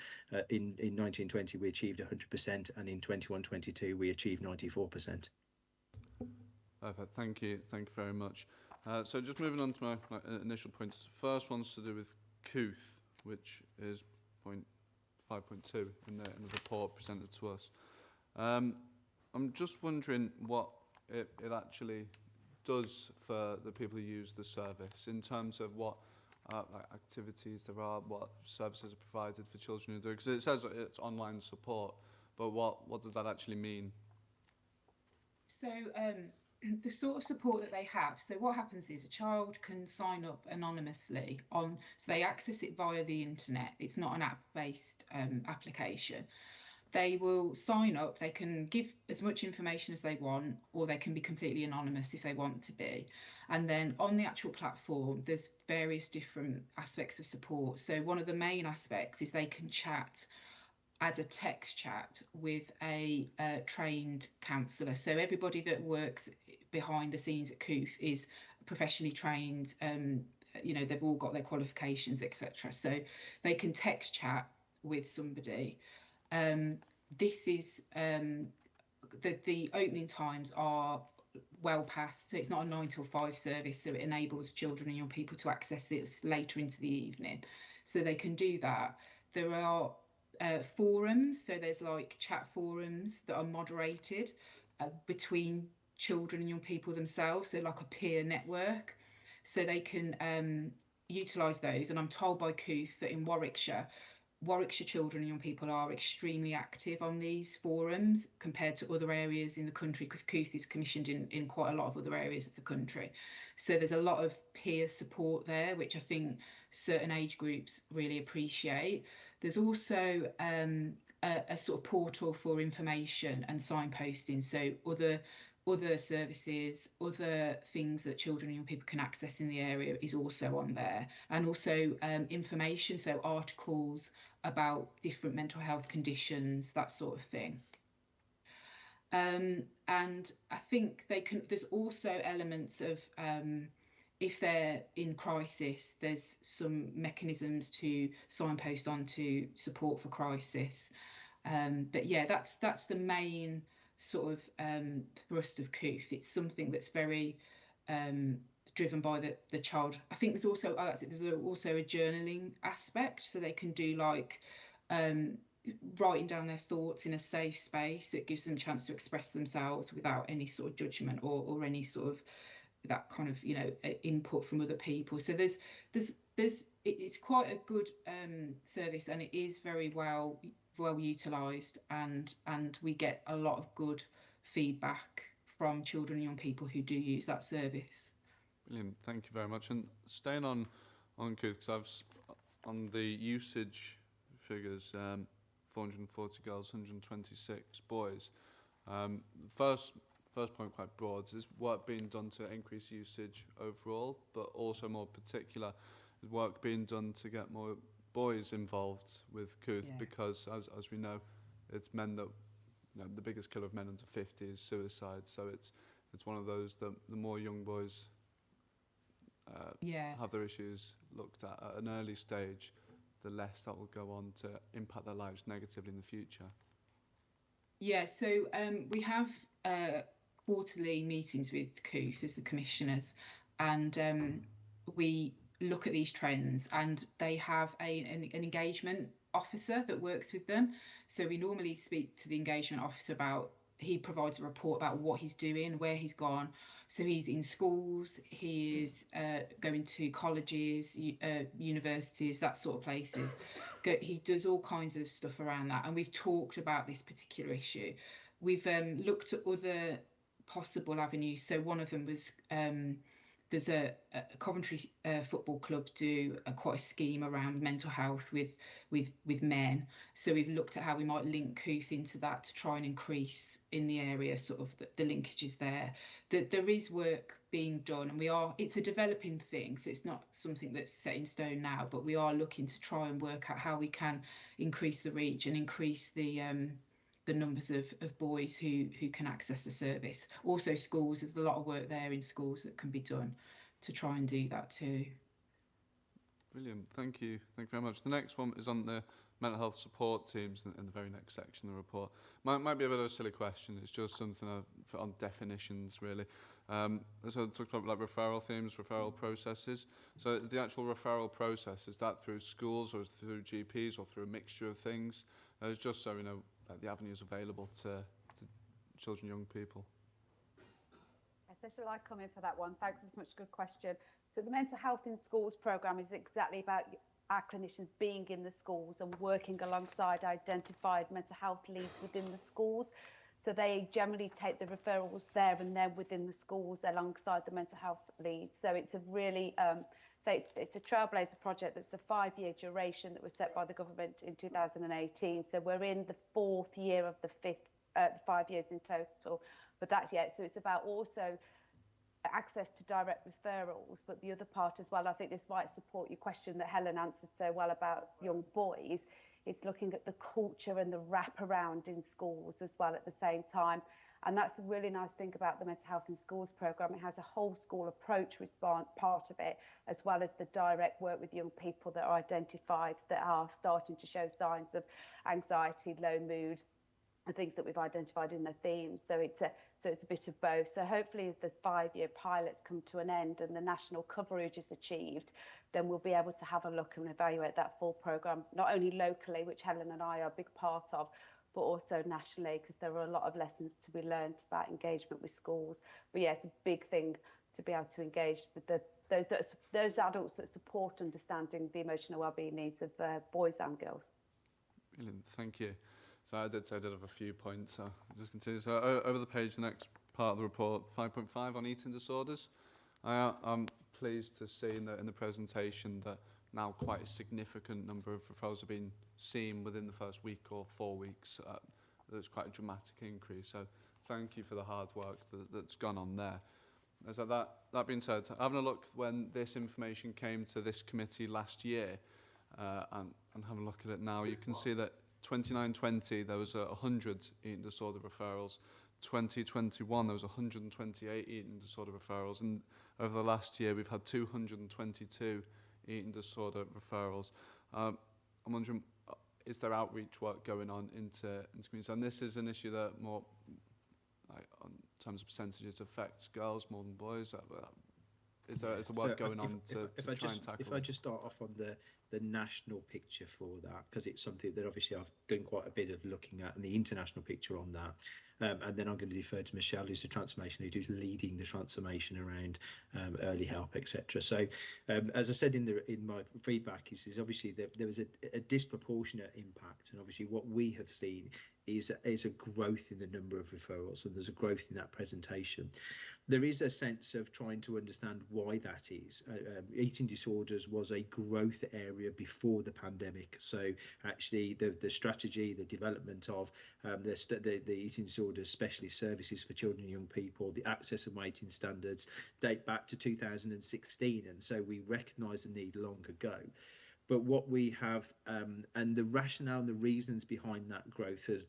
in 1920 we achieved 100%, and in 21-22 we achieved 94%. Perfect. Thank you very much. So just moving on to my initial points. First one's to do with COOth, which is point 5.2 in the report presented to us. I'm just wondering what it actually does for the people who use the service, in terms of what like activities there are, what services are provided for children who do it. Because it says it's online support, but what does that actually mean? So the sort of support that they have, so what happens is a child can sign up anonymously so they access it via the internet. It's not an app-based application. They will sign up, they can give as much information as they want, or they can be completely anonymous if they want to be. And then on the actual platform, there's various different aspects of support. So one of the main aspects is they can chat as a text chat with a trained counsellor. So everybody that works behind the scenes at COOth is professionally trained. They've all got their qualifications, etc. So they can text chat with somebody. This is the opening times are well past, so it's not a 9 till 5 service, so it enables children and young people to access it later into the evening, so they can do that. There are forums, so there's like chat forums that are moderated between children and young people themselves, so like a peer network, so they can utilise those. And I'm told by COOth that in Warwickshire children and young people are extremely active on these forums compared to other areas in the country, because COOth is commissioned in quite a lot of other areas of the country. So there's a lot of peer support there, which I think certain age groups really appreciate. There's also a sort of portal for information and signposting, so other services, other things that children and young people can access in the area is also on there, and also information, so articles about different mental health conditions, that sort of thing. And I think there's also elements of if they're in crisis, there's some mechanisms to signpost onto support for crisis. But yeah, that's the main sort of thrust of COOth. It's something that's very driven by the child. I think there's also a journaling aspect, so they can do like writing down their thoughts in a safe space. So it gives them a chance to express themselves without any sort of judgment or any sort of that kind of input from other people. So it's quite a good service, and it is very well utilised, and we get a lot of good feedback from children and young people who do use that service. Brilliant, thank you very much. And staying on COOth, because I've on the usage figures, 440 girls, 126 boys. First point, quite broad, is work being done to increase usage overall, but also more particular, is work being done to get more boys involved with COOth, because as we know, it's men that, the biggest killer of men under 50 is suicide. So it's one of those that the more young boys have their issues looked at an early stage, the less that will go on to impact their lives negatively in the future. Yeah, so we have quarterly meetings with COOth as the commissioners, and we look at these trends, and they have an engagement officer that works with them. So we normally speak to the engagement officer about, he provides a report about what he's doing, where he's gone. So he's in schools, he is going to colleges, universities, that sort of places. He does all kinds of stuff around that, and we've talked about this particular issue. We've looked at other possible avenues. So one of them was there's a Coventry Football Club do quite a scheme around mental health with men. So we've looked at how we might link Cooth into that to try and increase in the area sort of the linkages there. There is work being done, and it's a developing thing, so it's not something that's set in stone now, but we are looking to try and work out how we can increase the reach and increase the numbers of boys who can access the service. Also schools, there's a lot of work there in schools that can be done to try and do that too. Brilliant, thank you very much. The next one is on the mental health support teams in the very next section of the report. Might be a bit of a silly question, it's just something on definitions really. So it talks about like referral themes, referral processes. So the actual referral process, is that through schools or is it through GPs or through a mixture of things? It's just so we know that the avenues available to children, young people. So shall I come in for that one? Thanks so much, good question. So the Mental Health in Schools programme is exactly about our clinicians being in the schools and working alongside identified mental health leads within the schools. So they generally take the referrals there and then within the schools alongside the mental health leads. So it's a really, it's a trailblazer project that's a 5-year duration that was set by the government in 2018. So we're in the 4th year of the 5 years in total. But that's so it's about also access to direct referrals, but the other part as well, I think this might support your question that Helen answered so well about young boys, is looking at the culture and the wraparound in schools as well at the same time. And that's the really nice thing about the Mental Health in Schools programme. It has a whole school approach response part of it, as well as the direct work with young people that are identified that are starting to show signs of anxiety, low mood, and things that we've identified in the themes. So it's a bit of both. So hopefully if the 5-year pilots come to an end and the national coverage is achieved, then we'll be able to have a look and evaluate that full programme, not only locally, which Helen and I are a big part of, but also nationally, because there are a lot of lessons to be learned about engagement with schools. But yeah, it's a big thing to be able to engage with those adults that support understanding the emotional wellbeing needs of boys and girls. Brilliant, thank you. So I did have a few points, so I'll just continue. So over the page, the next part of the report, 5.5 on eating disorders. I'm pleased to see in the presentation that now quite a significant number of referrals have been seen within the first week or 4 weeks. There's quite a dramatic increase, so thank you for the hard work that's gone on there. As that being said, having a look when this information came to this committee last year and having a look at it now, you can see that 29-20 there was 100 eating disorder referrals. 2021 there was 128 eating disorder referrals, and over the last year we've had 222 eating disorder referrals. I'm wondering, is there outreach work going on into communities? And this is an issue that more, like, in terms of percentages, affects girls more than boys. Is there work going on to try and tackle? If I just start off on the national picture for that, because it's something that obviously I've done quite a bit of looking at, and the international picture on that. And then I'm going to defer to Michelle, who's the transformation lead, who's leading the transformation around early help, etc. So, as I said in my feedback, is obviously there was a disproportionate impact, and obviously what we have seen is a growth in the number of referrals, and there's a growth in that presentation. There is a sense of trying to understand why that is. Eating disorders was a growth area before the pandemic. So actually the strategy, the development of the eating disorders specialist services for children and young people, the access and waiting standards date back to 2016. And so we recognise the need long ago. But what we have, and the rationale and the reasons behind that growth has,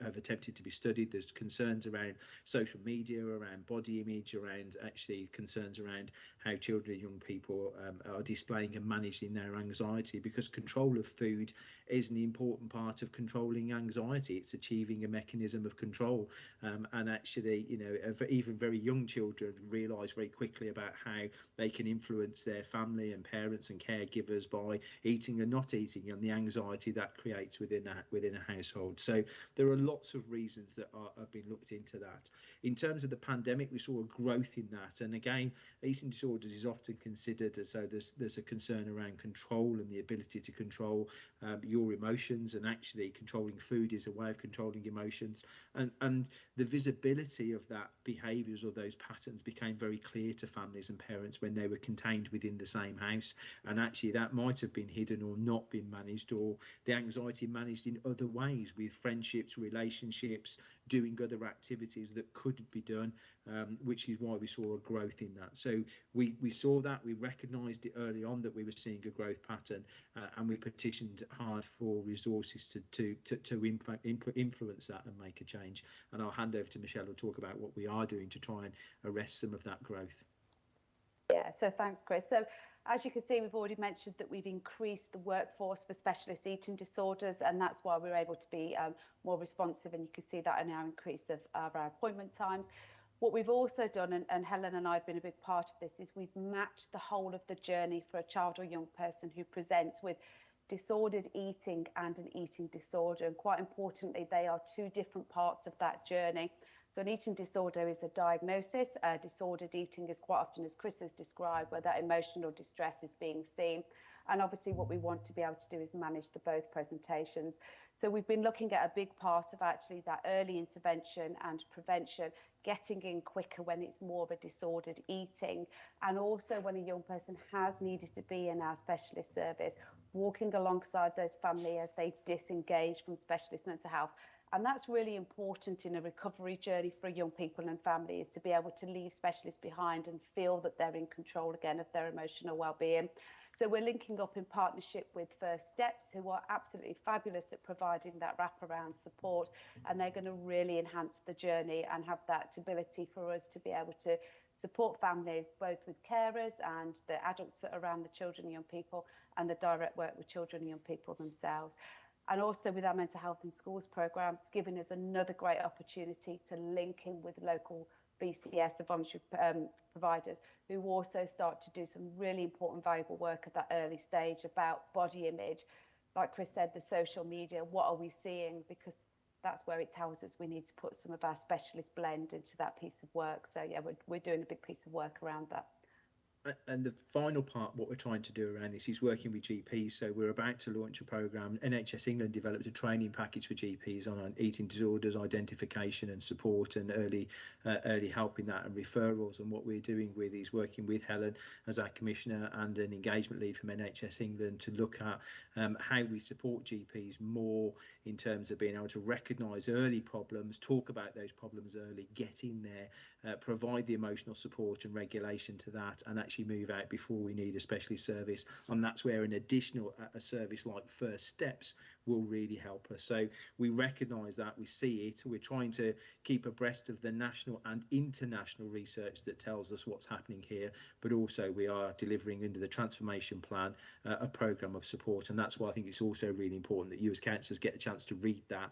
have attempted to be studied. There's concerns around social media, around body image, around actually concerns around how children and young people are displaying and managing their anxiety, because control of food is an important part of controlling anxiety. It's achieving a mechanism of control, and actually, you know, even very young children realise very quickly about how they can influence their family and parents and caregivers by eating and not eating, and the anxiety that creates within a household. So there are lots of reasons that have been looked into that. In terms of the pandemic, we saw a growth in that, and again, eating disorders is often considered as though there's a concern around control and the ability to control your emotions, and actually controlling food is a way of controlling emotions, and the visibility of that behaviours or those patterns became very clear to families and parents when they were contained within the same house, and actually that might have been hidden or not been managed, or the anxiety managed in other ways, with friendships, relationships, doing other activities that could be done, which is why we saw a growth in that. So we saw that, we recognised it early on that we were seeing a growth pattern, and we petitioned hard for resources to influence that and make a change. And I'll hand over to Michelle to talk about what we are doing to try and arrest some of that growth. Yeah, so thanks, Chris. So as you can see, we've already mentioned that we've increased the workforce for specialist eating disorders, and that's why we're able to be more responsive, and you can see that in our increase of our appointment times. What we've also done, and Helen and I have been a big part of this, is we've matched the whole of the journey for a child or young person who presents with disordered eating and an eating disorder. And quite importantly, they are two different parts of that journey. So an eating disorder is a diagnosis. Disordered eating is quite often, as Chris has described, where that emotional distress is being seen. And obviously what we want to be able to do is manage the both presentations. So we've been looking at a big part of actually that early intervention and prevention, getting in quicker when it's more of a disordered eating, and also when a young person has needed to be in our specialist service, walking alongside those families as they disengage from specialist mental health. And that's really important in a recovery journey for young people and families, to be able to leave specialists behind and feel that they're in control again of their emotional well-being. So we're linking up in partnership with First Steps, who are absolutely fabulous at providing that wraparound support, and they're going to really enhance the journey and have that ability for us to be able to support families both with carers and the adults that are around the children and young people, and the direct work with children and young people themselves. And also with our mental health in schools programme, it's giving us another great opportunity to link in with local BCS, the voluntary providers, who also start to do some really important, valuable work at that early stage about body image. Like Chris said, the social media, what are we seeing? Because that's where it tells us we need to put some of our specialist blend into that piece of work. So yeah, we're doing a big piece of work around that. And the final part, what we're trying to do around this is working with GPs. So we're about to launch a programme. NHS England developed a training package for GPs on eating disorders identification and support, and early help in that, and referrals. And what we're doing with is working with Helen as our commissioner and an engagement lead from NHS England to look at how we support GPs more in terms of being able to recognise early problems, talk about those problems early, get in there, provide the emotional support and regulation to that, and actually move out before we need a specialist service. And that's where an additional a service like First Steps will really help us. So we recognise that, we see it, we're trying to keep abreast of the national and international research that tells us what's happening here, but also we are delivering under the transformation plan a programme of support. And that's why I think it's also really important that you as councillors get a chance to read that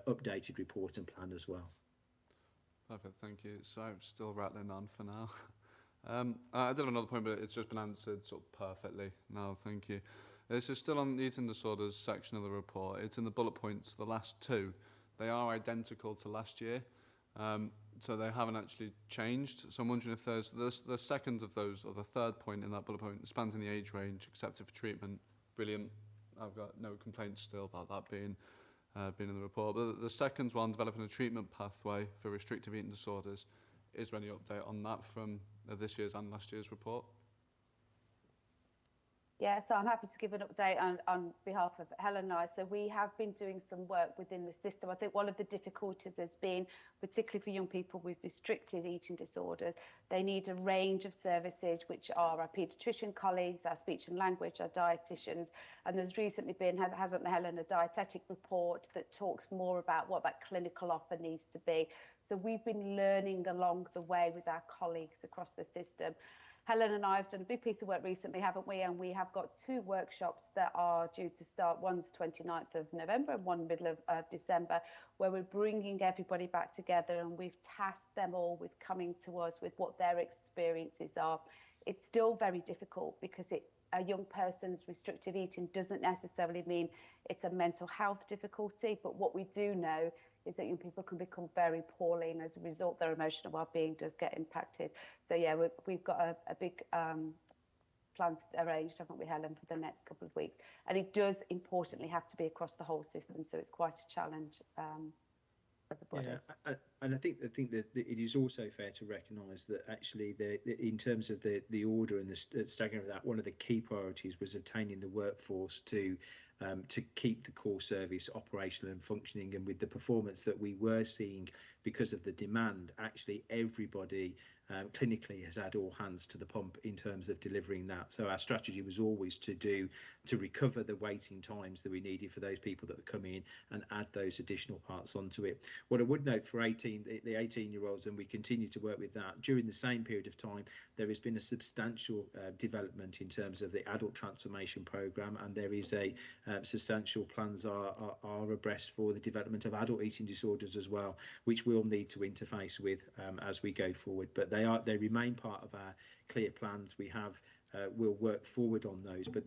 updated report and plan as well. Perfect, thank you. So I'm still rattling on for now. I did have another point, but it's just been answered sort of perfectly now, thank you. This is still on the eating disorders section of the report. It's in the bullet points, the last two. They are identical to last year, so they haven't actually changed. So I'm wondering if there's the second of those, or the third point in that bullet point, spans in the age range accepted for treatment. Brilliant. I've got no complaints still about that being in the report. But the second one, developing a treatment pathway for restrictive eating disorders. Is there any update on that from this year's and last year's report? Yeah, so I'm happy to give an update on behalf of Helen and I. So we have been doing some work within the system. I think one of the difficulties has been, particularly for young people with restricted eating disorders, they need a range of services, which are our paediatrician colleagues, our speech and language, our dietitians. And there's recently been, hasn't Helen, a dietetic report that talks more about what that clinical offer needs to be. So we've been learning along the way with our colleagues across the system. Helen and I have done a big piece of work recently, haven't we? And we have got 2 workshops that are due to start. One's 29th of November and one middle of December, where we're bringing everybody back together, and we've tasked them all with coming to us with what their experiences are. It's still very difficult because a young person's restrictive eating doesn't necessarily mean it's a mental health difficulty, but what we do know is that young people can become very poorly, and as a result their emotional well-being does get impacted. So yeah, we've got a big plans arranged, haven't we, Helen, for the next couple of weeks, and it does importantly have to be across the whole system, so it's quite a challenge for everybody. Yeah, and I think that it is also fair to recognise that actually in terms of the order and the staggering of that, one of the key priorities was obtaining the workforce to keep the core service operational and functioning, and with the performance that we were seeing because of the demand, actually everybody clinically has had all hands to the pump in terms of delivering that. So our strategy was always to recover the waiting times that we needed for those people that would come in and add those additional parts onto it. What I would note for the 18-year-olds, and we continue to work with that, during the same period of time, there has been a substantial development in terms of the adult transformation programme, and there is a substantial plans are abreast for the development of adult eating disorders as well, which we'll need to interface with as we go forward. But they remain part of our clear plans. We'll work forward on those, but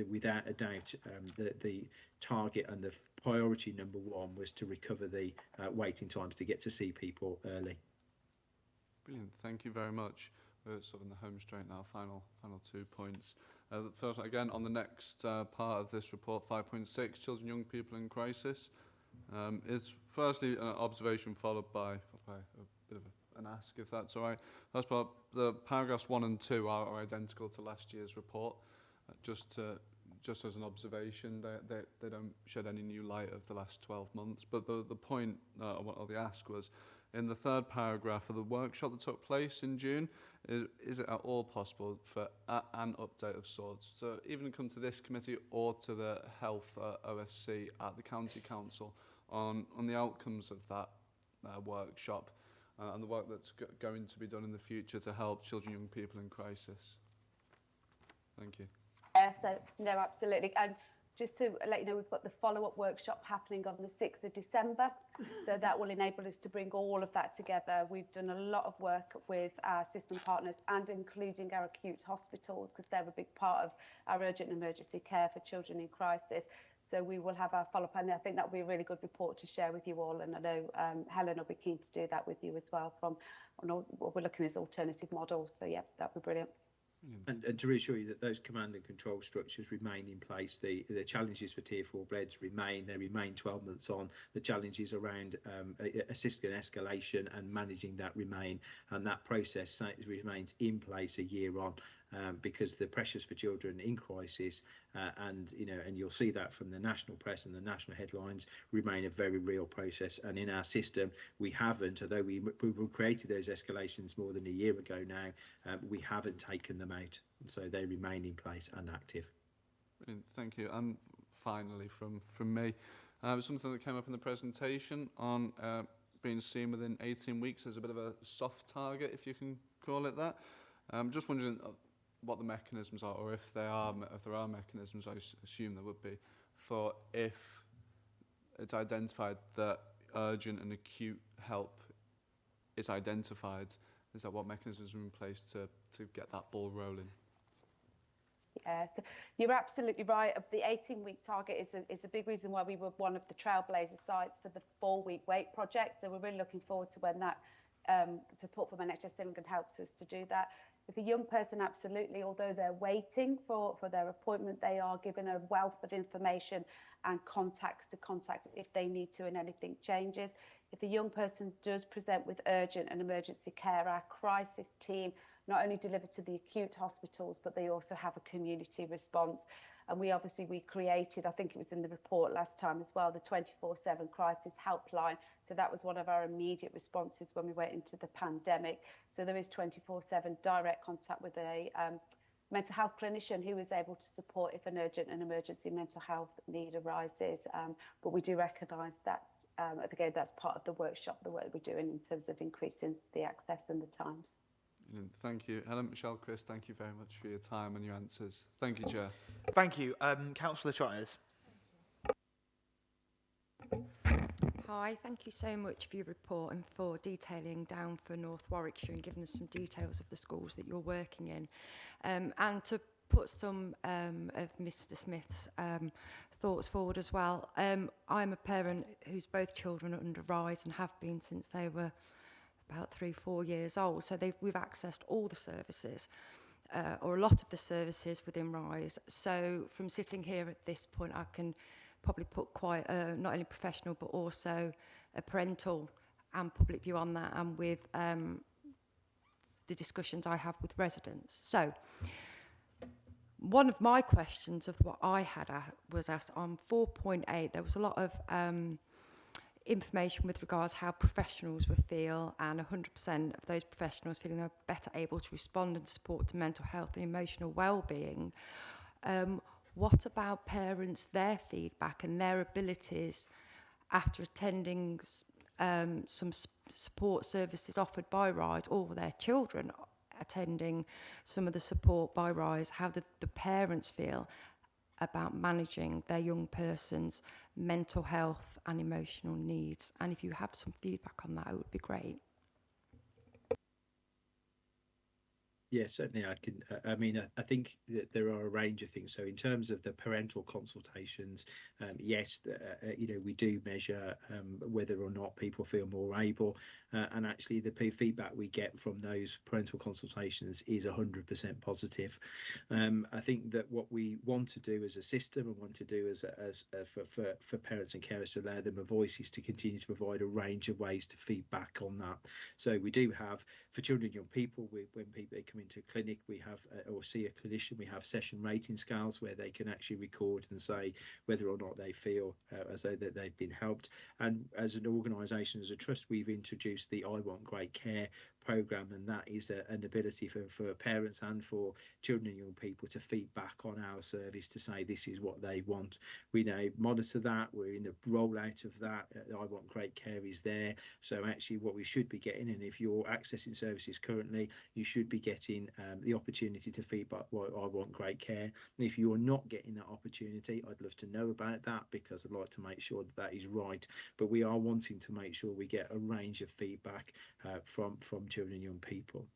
without a doubt, the target and the priority number 1 was to recover the waiting times to get to see people early. Brilliant, thank you very much. We're sort of in the home straight now. Final 2 points. The first one, again, on the next part of this report, 5.6, children and young people in crisis, is firstly an observation followed by a bit of an ask, if that's all right. First part, the paragraphs 1 and 2 are identical to last year's report. Just as an observation, they don't shed any new light of the last 12 months. But the point, or the ask was, in the 3rd paragraph of the workshop that took place in June, is it at all possible for an update of sorts? So even come to this committee or to the health OSC at the county council on the outcomes of that workshop and the work that's going to be done in the future to help children and young people in crisis. Thank you. No, absolutely. And just to let you know, we've got the follow-up workshop happening on the 6th of December. So that will enable us to bring all of that together. We've done a lot of work with our system partners and including our acute hospitals, because they're a big part of our urgent and emergency care for children in crisis. So we will have our follow-up, and I think that will be a really good report to share with you all. And I know Helen will be keen to do that with you as well what we're looking at as alternative models. So yeah, that would be brilliant. And to reassure you that those command and control structures remain in place. The challenges for Tier 4 beds remain. They remain 12 months on. The challenges around assisting escalation and managing that remain. And that process remains in place a year on. Because the pressures for children in crisis, and you'll see that from the national press and the national headlines, remain a very real process. And in our system, we haven't, although we created those escalations more than a year ago now, we haven't taken them out. So they remain in place and active. Brilliant, thank you. And finally, from me, something that came up in the presentation on being seen within 18 weeks as a bit of a soft target, if you can call it that. Just wondering what the mechanisms are, or if there are mechanisms, I assume there would be, for if it's identified that urgent and acute help is identified, is that what mechanisms are in place to get that ball rolling? Yeah, so you're absolutely right. The 18-week target is a big reason why we were one of the trailblazer sites for the 4-week wait project. So we're really looking forward to when that support from NHS England helps us to do that. If a young person, absolutely, although they're waiting for their appointment, they are given a wealth of information and contacts to contact if they need to and anything changes. If a young person does present with urgent and emergency care, our crisis team not only deliver to the acute hospitals, but they also have a community response. And we created, I think it was in the report last time as well, the 24/7 crisis helpline. So that was one of our immediate responses when we went into the pandemic. So there is 24/7 direct contact with a mental health clinician who is able to support if an urgent and emergency mental health need arises. But we do recognise that, again, that's part of the workshop, the work we're doing in terms of increasing the access and the times. Brilliant. Thank you. Helen, Michelle, Chris, thank you very much for your time and your answers. Thank you, Chair. Thank you. Councillor Shires. Hi, thank you so much for your report and for detailing down for North Warwickshire and giving us some details of the schools that you're working in. And to put some of Mr Smith's thoughts forward as well. I'm a parent whose both children are under RISE and have been since they were about 3-4 years old. So we've accessed all the services, or a lot of the services within RISE. So from sitting here at this point, I can probably put quite a, not only professional but also a parental and public view on that, and with the discussions I have with residents. So one of my questions of what I had was asked on 4.8, there was a lot of information with regards how professionals would feel, and 100% of those professionals feeling they're better able to respond and support to mental health and emotional well-being. What about parents, their feedback and their abilities after attending some support services offered by RISE, or their children attending some of the support by RISE? How did the parents feel about managing their young person's mental health and emotional needs? And if you have some feedback on that, it would be great. Yeah, certainly I can. I mean, I think that there are a range of things. So in terms of the parental consultations, yes, you know, we do measure whether or not people feel more able. And actually the feedback we get from those parental consultations is 100% positive. I think that what we want to do as a system and want to do as for parents and carers to allow them a voice is to continue to provide a range of ways to feedback on that. So we do have, for children and young people, when people come into a clinic, we have or see a clinician, we have session rating scales where they can actually record and say whether or not they feel as though that they've been helped. And as an organisation, as a trust, we've introduced the I Want Great Care programme, and that is an ability for parents and for children and young people to feed back on our service to say this is what they want. We now monitor that, we're in the rollout of that. I Want Great Care is there, so actually what we should be getting, and if you're accessing services currently, you should be getting the opportunity to feed back what I Want Great Care. And if you're not getting that opportunity, I'd love to know about that, because I'd like to make sure that that is right. But we are wanting to make sure we get a range of feedback from children and young people.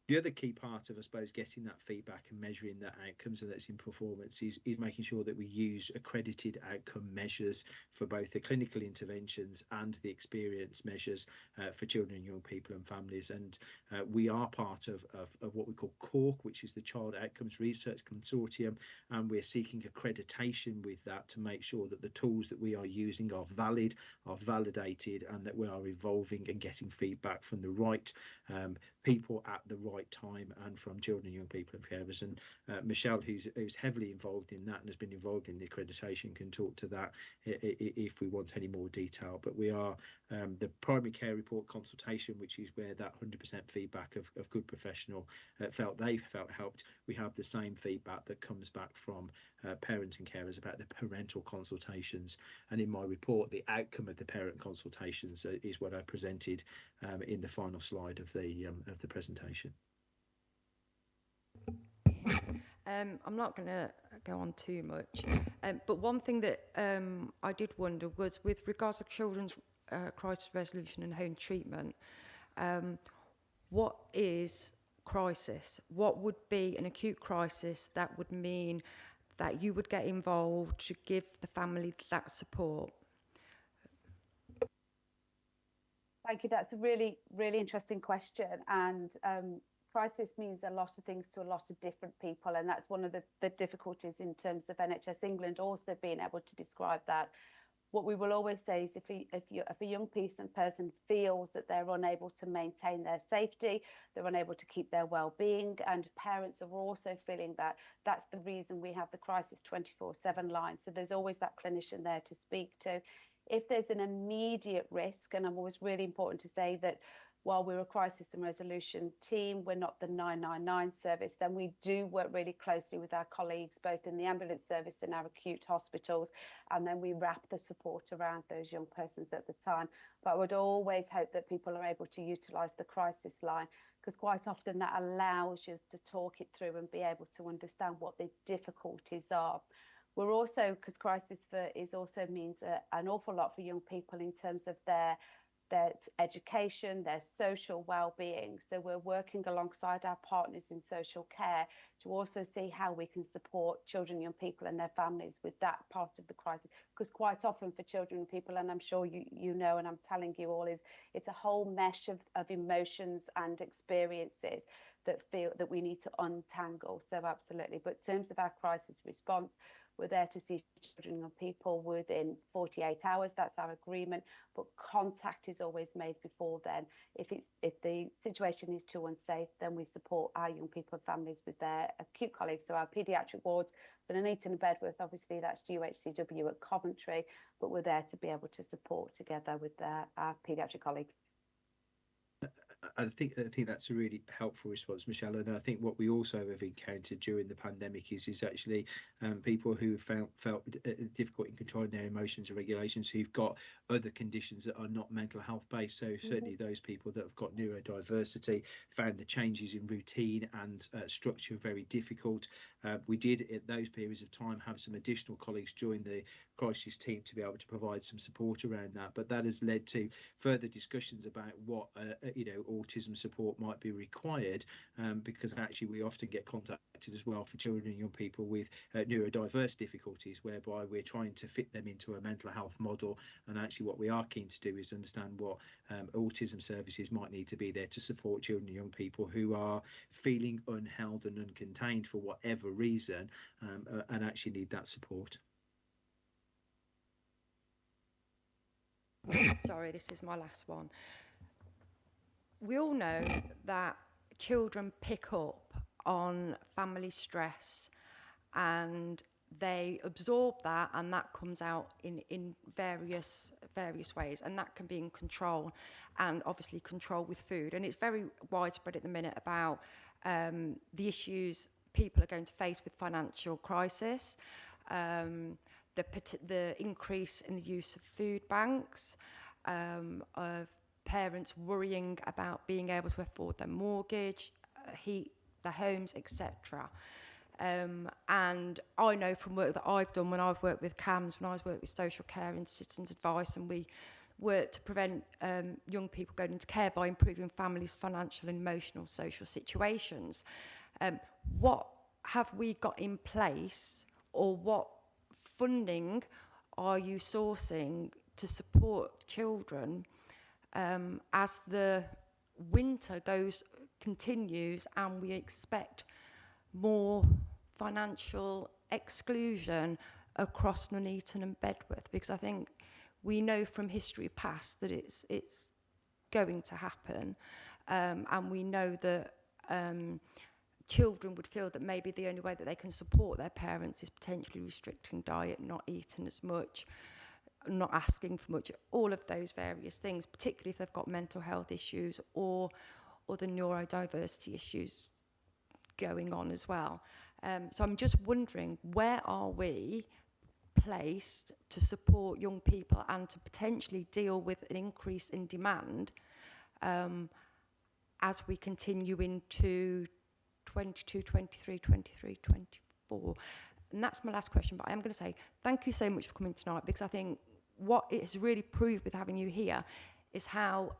The other key part of, I suppose, getting that feedback and measuring that outcomes and that's in performance is making sure that we use accredited outcome measures for both the clinical interventions and the experience measures for children and young people and families. And we are part of what we call CORC, which is the Child Outcomes Research Consortium, and we're seeking accreditation with that to make sure that the tools that we are using are valid, are validated, and that we are evolving and getting feedback from the right people at the right time and from children and young people and carers. And Michelle, who's heavily involved in that and has been involved in the accreditation, can talk to that if we want any more detail. But we are the primary care report consultation, which is where that 100% feedback of good professional felt helped. We have the same feedback that comes back from parents and carers about the parental consultations. And in my report, the outcome of the parent consultations is what I presented in the final slide of the presentation. I'm not going to go on too much, but one thing that I did wonder was with regards to children's crisis resolution and home treatment, what is crisis? What would be an acute crisis that would mean that you would get involved to give the family that support? Thank you. That's a really, really interesting question. And crisis means a lot of things to a lot of different people. And that's one of the difficulties in terms of NHS England also being able to describe that. What we will always say is if a young person feels that they're unable to maintain their safety, they're unable to keep their well-being, and parents are also feeling that, that's the reason we have the crisis 24/7 line. So there's always that clinician there to speak to. If there's an immediate risk, and I'm always really important to say that while we're a crisis and resolution team, we're not the 999 service, then we do work really closely with our colleagues, both in the ambulance service and our acute hospitals, and then we wrap the support around those young persons at the time. But I would always hope that people are able to utilise the crisis line, because quite often that allows us to talk it through and be able to understand what the difficulties are. We're also, because crisis is also means an awful lot for young people in terms of their education, their social well-being. So we're working alongside our partners in social care to also see how we can support children, young people and their families with that part of the crisis. Because quite often for children and people, and I'm sure you know, and I'm telling you all, is it's a whole mesh of emotions and experiences that we need to untangle. So absolutely. But in terms of our crisis response, we're there to see children and people within 48 hours. That's our agreement. But contact is always made before then. If the situation is too unsafe, then we support our young people and families with their acute colleagues. So our paediatric wards for Nuneaton and Bedworth, obviously that's UHCW at Coventry, but we're there to be able to support together with our paediatric colleagues. I think that's a really helpful response, Michelle. And I think what we also have encountered during the pandemic is actually people who have felt difficult in controlling their emotions and regulations, who've got other conditions that are not mental health based. So certainly those people that have got neurodiversity found the changes in routine and structure very difficult. We did at those periods of time have some additional colleagues join the crisis team to be able to provide some support around that, but that has led to further discussions about what autism support might be required, because actually we often get contacted as well for children and young people with neurodiverse difficulties, whereby we're trying to fit them into a mental health model. And actually what we are keen to do is understand what autism services might need to be there to support children and young people who are feeling unheld and uncontained for whatever reason, and actually need that support. Sorry, this is my last one. We all know that children pick up on family stress and they absorb that, and that comes out in various ways, and that can be in control, and obviously control with food. And it's very widespread at the minute about the issues people are going to face with financial crisis, the increase in the use of food banks, of parents worrying about being able to afford their mortgage, heat their homes, etc. And I know from work that I've done when I've worked with CAMS, when I've worked with social care and citizens advice, and we work to prevent young people going into care by improving families' financial and emotional social situations. What have we got in place, or what funding are you sourcing to support children as the winter continues and we expect more financial exclusion across Nuneaton and Bedworth? Because I think we know from history past that it's going to happen, and we know that children would feel that maybe the only way that they can support their parents is potentially restricting diet, not eating as much, not asking for much, all of those various things, particularly if they've got mental health issues or the neurodiversity issues going on as well. So I'm just wondering, where are we placed to support young people and to potentially deal with an increase in demand as we continue into 22, 23, 24. And that's my last question, but I am going to say thank you so much for coming tonight, because I think what it has really proved with having you here is how,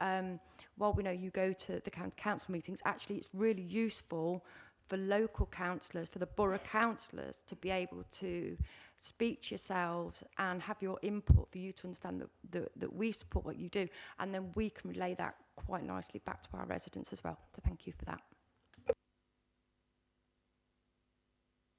while we know you go to the county council meetings, actually it's really useful for local councillors, for the borough councillors, to be able to speak to yourselves and have your input, for you to understand that we support what you do, and then we can relay that quite nicely back to our residents as well. So thank you for that.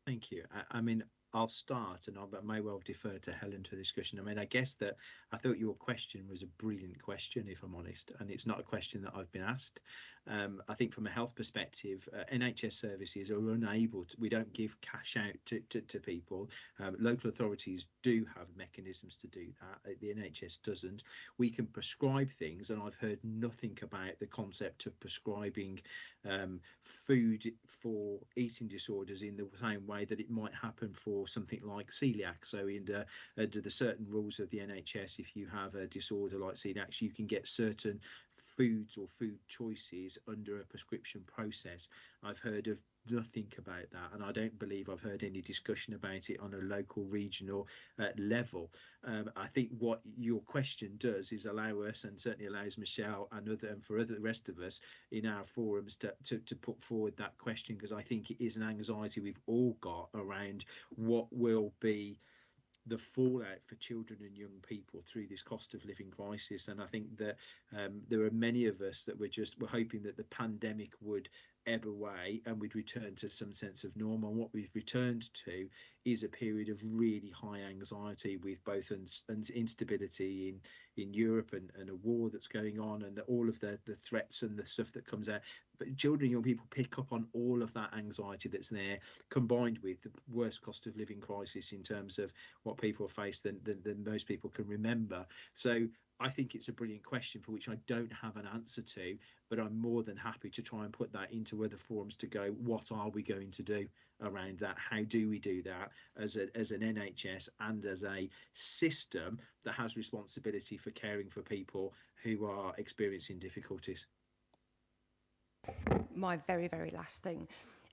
Thank you. I mean, I'll start, and I may well defer to Helen to the discussion. I mean, I guess that I thought your question was a brilliant question, if I'm honest, and it's not a question that I've been asked. I think from a health perspective, NHS services are unable to, we don't give cash out to people. Local authorities do have mechanisms to do that. The NHS doesn't. We can prescribe things, and I've heard nothing about the concept of prescribing food for eating disorders in the same way that it might happen for something like celiac. So under the certain rules of the NHS, if you have a disorder like celiac, you can get certain foods or food choices under a prescription process. I've heard of nothing about that, and I don't believe I've heard any discussion about it on a local, regional level. I think what your question does is allow us, and certainly allows Michelle and for the rest of us in our forums to put forward that question, because I think it is an anxiety we've all got around what will be the fallout for children and young people through this cost of living crisis. And I think that there are many of us that we're hoping that the pandemic would ebb away and we'd return to some sense of normal. And what we've returned to is a period of really high anxiety, with both instability in Europe and a war that's going on, and all of the threats and the stuff that comes out. But children and young people pick up on all of that anxiety that's there, combined with the worst cost of living crisis in terms of what people face than most people can remember. So I think it's a brilliant question for which I don't have an answer to, but I'm more than happy to try and put that into other forums to go, what are we going to do around that? How do we do that as an NHS and as a system that has responsibility for caring for people who are experiencing difficulties? My very, very last thing.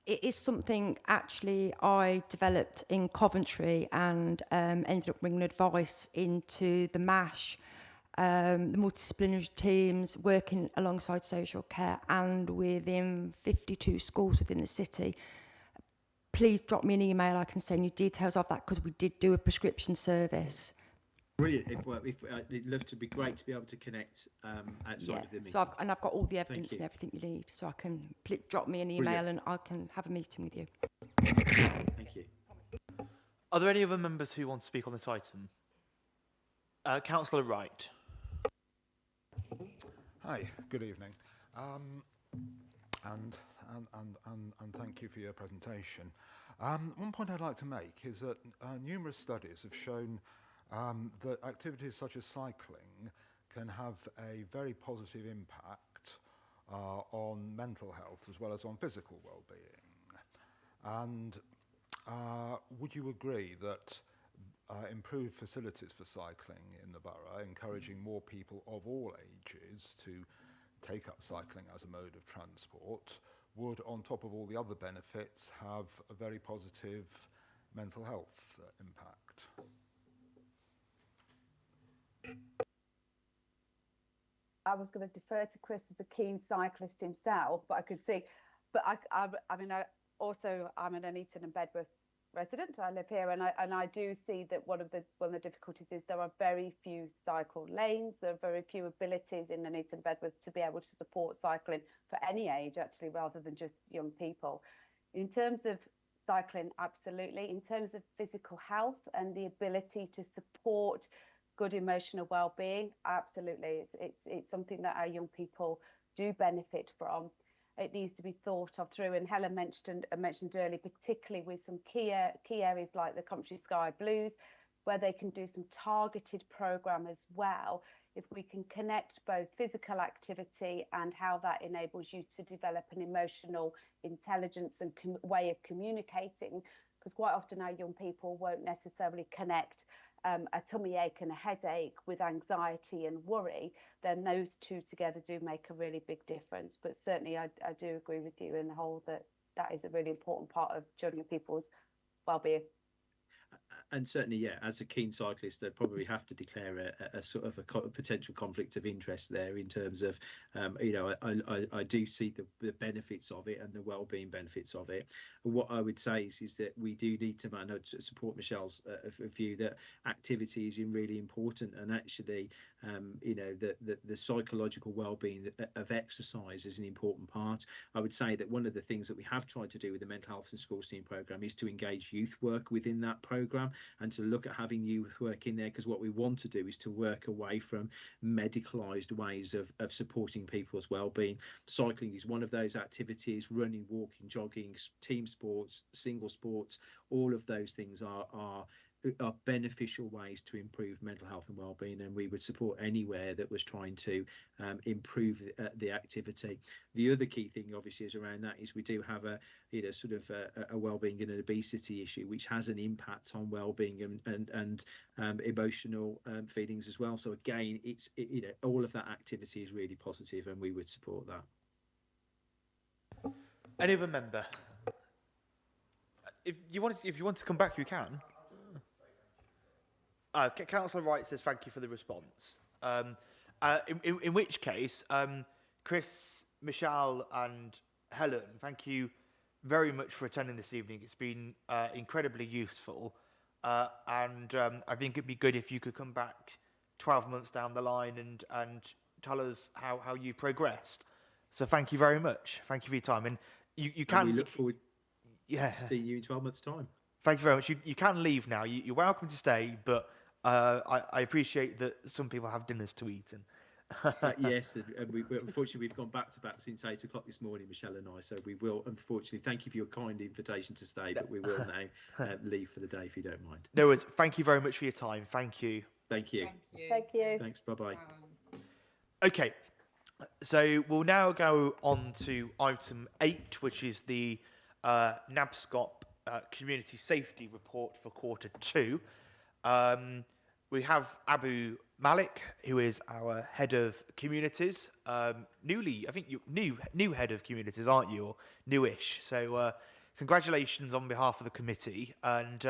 It is something actually I developed in Coventry and ended up bringing advice into the MASH, the multidisciplinary teams working alongside social care and within 52 schools within the city. Please drop me an email. I can send you details of that, because we did do a prescription service. Brilliant. If it'd love to be great to be able to connect outside of the meeting. So I've got all the evidence and everything you need, so I can drop me an email and I can have a meeting with you. Thank you. Are there any other members who want to speak on this item? Councillor Wright. Hi, good evening, and thank you for your presentation. One point I'd like to make is that numerous studies have shown that activities such as cycling can have a very positive impact on mental health as well as on physical well-being. And would you agree that improved facilities for cycling in the borough, encouraging more people of all ages to take up cycling as a mode of transport, would, on top of all the other benefits, have a very positive mental health impact? I was going to defer to Chris as a keen cyclist himself, but I could see, but I mean, I'm an Nuneaton and Bedworth resident. I live here, and I do see that one of the difficulties is there are very few cycle lanes. There are very few abilities in Nuneaton and Bedworth to be able to support cycling for any age, actually, rather than just young people. In terms of cycling, absolutely. In terms of physical health and the ability to support good emotional well-being, absolutely. It's something that our young people do benefit from. It needs to be thought of through, and Helen mentioned earlier, particularly with some key areas like the Country Sky Blues, where they can do some targeted program as well. If we can connect both physical activity and how that enables you to develop an emotional intelligence and way of communicating, because quite often our young people won't necessarily connect a tummy ache and a headache with anxiety and worry, then those two together do make a really big difference. But certainly I do agree with you in the whole that is a really important part of children and people's well-being. And certainly, yeah, as a keen cyclist, they'd probably have to declare a sort of a potential conflict of interest there in terms of, you know, I do see the benefits of it and the well-being benefits of it. And what I would say is that we do need to support Michelle's view that activity is really important, and actually, you know, the psychological well-being of exercise is an important part. I would say that one of the things that we have tried to do with the mental health and schools team program is to engage youth work within that program and to look at having youth work in there, because what we want to do is to work away from medicalised ways of supporting people's well-being. Cycling is one of those activities, running, walking, jogging, team sports, single sports, all of those things are beneficial ways to improve mental health and well-being, and we would support anywhere that was trying to improve the activity. The other key thing obviously is around that is we do have a, you know, sort of a well-being and an obesity issue which has an impact on well-being and emotional feelings as well. So again, you know, all of that activity is really positive and we would support that. Any other member? If you want to come back, you can. Councillor Wright says thank you for the response. In which case, Chris, Michelle and Helen, thank you very much for attending this evening. It's been incredibly useful. And I think it'd be good if you could come back 12 months down the line and tell us how you progressed. So thank you very much. Thank you for your time. And you can... And we look forward to seeing you in 12 months' time. Thank you very much. You can leave now. You're welcome to stay, but I appreciate that some people have dinners to eat. And yes, and unfortunately we've gone back to back since 8 o'clock this morning, Michelle and I. So we will, unfortunately, thank you for your kind invitation to stay, but we will now leave for the day if you don't mind. No worries. Thank you very much for your time. Thank you. Thank you. Thank you. Thanks. Bye-bye. Okay, so we'll now go on to item 8, which is the NABSCOP Community Safety Report for Quarter 2. We have Abu Malik, who is our head of communities. I think you new head of communities, aren't you, or newish? So congratulations on behalf of the committee. And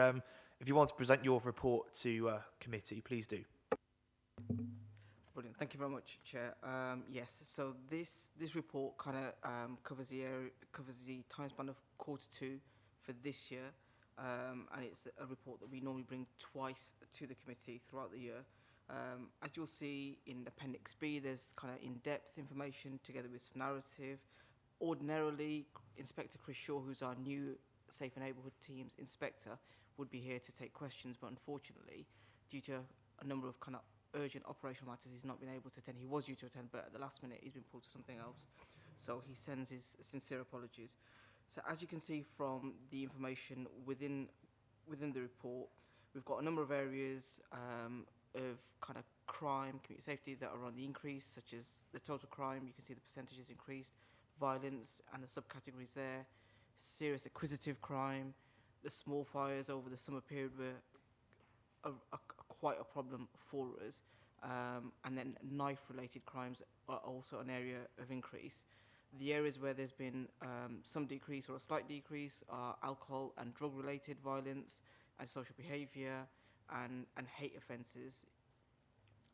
if you want to present your report to committee, please do. Brilliant. Thank you very much, Chair. Yes. So this report kind of covers the time span of Quarter 2 for this year. And it's a report that we normally bring twice to the committee throughout the year. As you'll see in Appendix B, there's kind of in-depth information together with some narrative. Ordinarily, Inspector Chris Shaw, who's our new Safe Neighbourhood Teams Inspector, would be here to take questions, but unfortunately, due to a number of kind of urgent operational matters, he's not been able to attend. He was due to attend, but at the last minute, he's been pulled to something else. So he sends his sincere apologies. So as you can see from the information within the report, we've got a number of areas of kind of crime, community safety that are on the increase, such as the total crime. You can see the percentages increased, violence and the subcategories there, serious acquisitive crime, the small fires over the summer period were quite a problem for us, and then knife-related crimes are also an area of increase. The areas where there's been some decrease or a slight decrease are alcohol and drug-related violence, and social behaviour, and hate offences.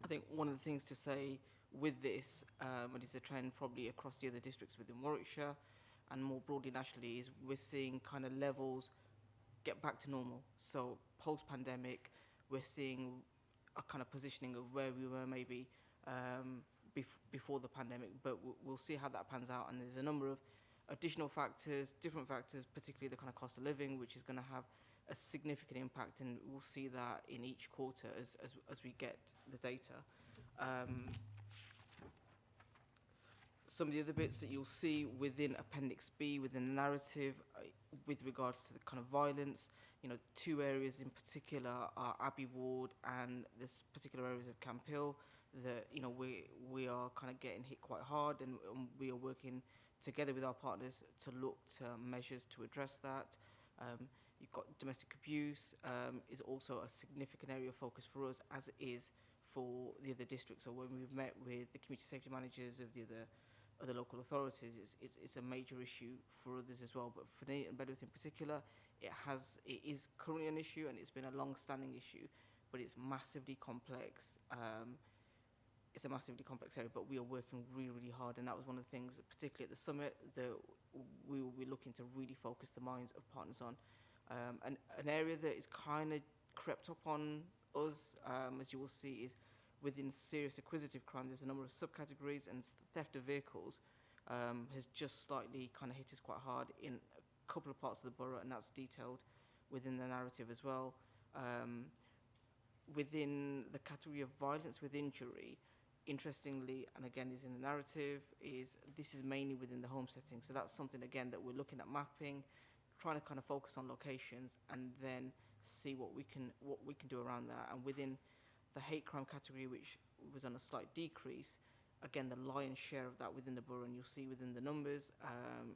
I think one of the things to say with this, and it's a trend probably across the other districts within Warwickshire, and more broadly nationally, is we're seeing kind of levels get back to normal. So post-pandemic, we're seeing a kind of positioning of where we were maybe before the pandemic, but we'll see how that pans out. And there's a number of additional factors, different factors, particularly the kind of cost of living, which is going to have a significant impact, and we'll see that in each quarter as we get the data. Some of the other bits that you'll see within Appendix B, within the narrative, with regards to the kind of violence, you know, 2 areas in particular are Abbey Ward and this particular areas of Camp Hill that, you know, we are kind of getting hit quite hard, and we are working together with our partners to look to measures to address that. You've got domestic abuse is also a significant area of focus for us, as it is for the other districts. So when we've met with the community safety managers of the other local authorities, it's a major issue for others as well. But for Nuneaton and Bedworth in particular, it is currently an issue, and it's been a long-standing issue, but it's massively complex. It's a massively complex area, but we are working really, really hard, and that was one of the things, particularly at the summit, that we will be looking to really focus the minds of partners on. And an area that is kind of crept up on us, as you will see, is within serious acquisitive crime. There's a number of subcategories, and theft of vehicles has just slightly kind of hit us quite hard in a couple of parts of the borough, and that's detailed within the narrative as well. Within the category of violence with injury, interestingly, and again is in the narrative, this is mainly within the home setting. So that's something, again, that we're looking at mapping, trying to kind of focus on locations, and then see what we can do around that. And within the hate crime category, which was on a slight decrease, again, the lion's share of that within the borough, and you'll see within the numbers,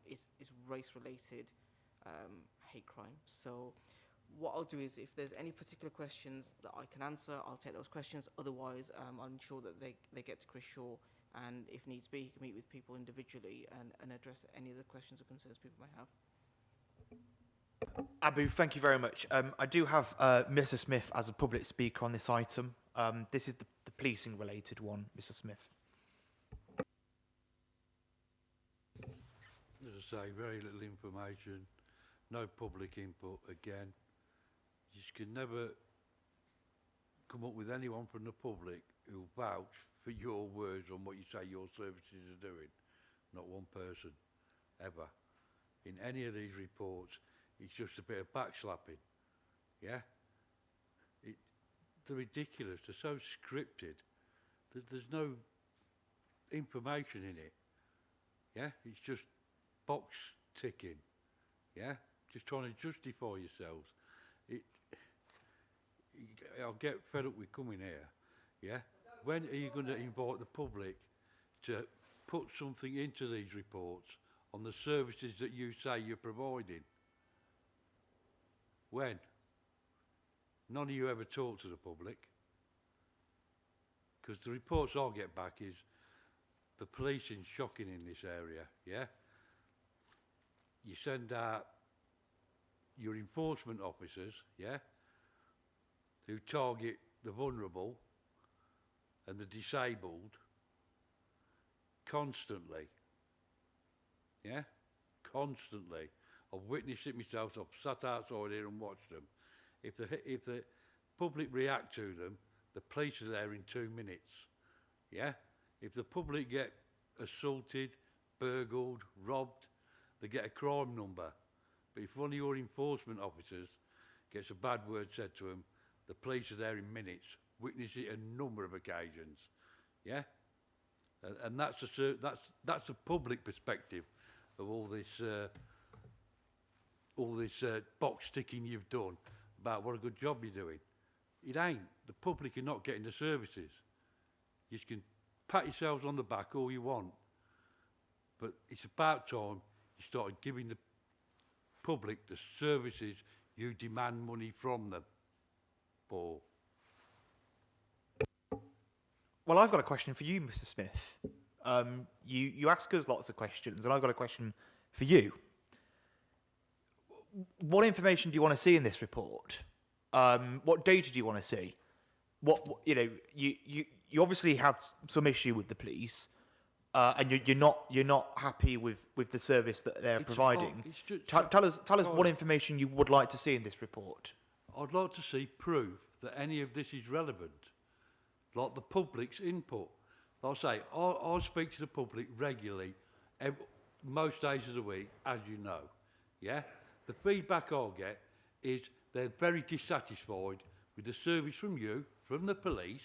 is race-related hate crime. So what I'll do is, if there's any particular questions that I can answer, I'll take those questions. Otherwise, I'll ensure that they get to Chris Shaw, and if needs be, he can meet with people individually and address any of the questions or concerns people may have. Abu, thank you very much. I do have Mr. Smith as a public speaker on this item. This is the policing related one, Mr. Smith. As I say, very little information, no public input again. You can never come up with anyone from the public who'll vouch for your words on what you say your services are doing. Not one person, ever. In any of these reports, it's just a bit of backslapping, yeah? They're ridiculous, they're so scripted that there's no information in it, yeah? It's just box ticking, yeah? Just trying to justify yourselves. I'll get fed up with coming here, yeah? When are you going to invite the public to put something into these reports on the services that you say you're providing? When? None of you ever talk to the public. Because the reports I'll get back is the policing's shocking in this area, yeah? You send out your enforcement officers, yeah, who target the vulnerable and the disabled constantly, yeah, constantly. I've witnessed it myself, so I've sat outside here and watched them. If the public react to them, the police are there in 2 minutes, yeah? If the public get assaulted, burgled, robbed, they get a crime number. But if one of your enforcement officers gets a bad word said to them, the police are there in minutes. Witness it a number of occasions, yeah? And that's a public perspective of all this box ticking you've done about what a good job you're doing. It ain't. The public are not getting the services. You can pat yourselves on the back all you want, but it's about time you started giving the public the services you demand money from them for. Well, I've got a question for you, Mr. Smith. You ask us lots of questions, and I've got a question for you. What information do you want to see in this report? What data do you want to see? What you know? You obviously have some issue with the police, and you're not happy with the service that they're providing. Tell us what information you would like to see in this report. I'd like to see proof that any of this is relevant, like the public's input. Like I say, I speak to the public regularly, most days of the week, as you know, yeah? The feedback I'll get is they're very dissatisfied with the service from you, from the police,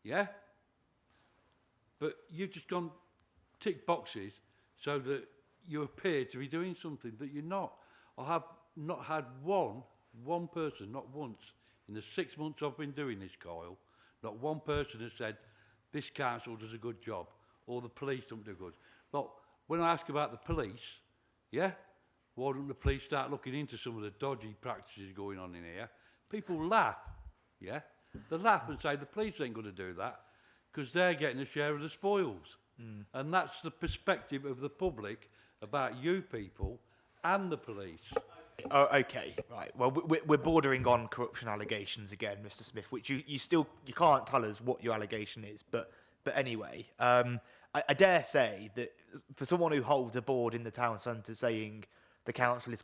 yeah? But you've just gone tick boxes so that you appear to be doing something that you're not. I have not had one person, not once, in the 6 months I've been doing this, Kyle, not one person has said, this council does a good job, or the police don't do good. Look, when I ask about the police, yeah, why don't the police start looking into some of the dodgy practices going on in here? People laugh, yeah? They laugh and say the police ain't going to do that because they're getting a share of the spoils. And that's the perspective of the public about you people and the police. Oh, okay, right. Well, we're bordering on corruption allegations again, Mr. Smith, which you can't tell us what your allegation is. But anyway, I dare say that for someone who holds a board in the town centre saying the council is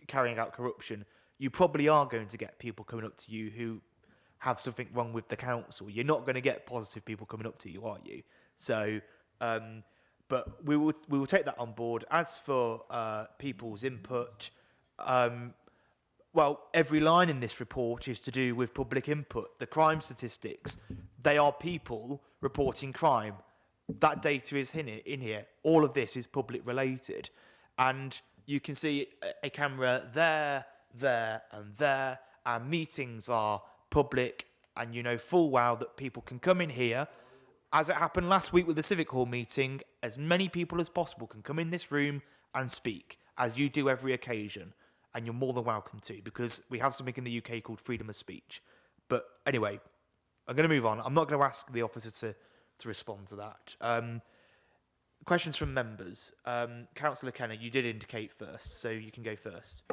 carrying out corruption, you probably are going to get people coming up to you who have something wrong with the council. You're not going to get positive people coming up to you, are you? So, but we will take that on board. As for people's input, well, every line in this report is to do with public input. The crime statistics, they are people reporting crime. That data is in here. All of this is public related. And you can see a camera there, and there. Our meetings are public, and you know full well that people can come in here. As it happened last week with the Civic Hall meeting, as many people as possible can come in this room and speak, as you do every occasion. And you're more than welcome to, because we have something in the UK called freedom of speech. But anyway, I'm going to move on. I'm not going to ask the officer to respond to that. Questions from members. Councillor Kenner, you did indicate first, so you can go first.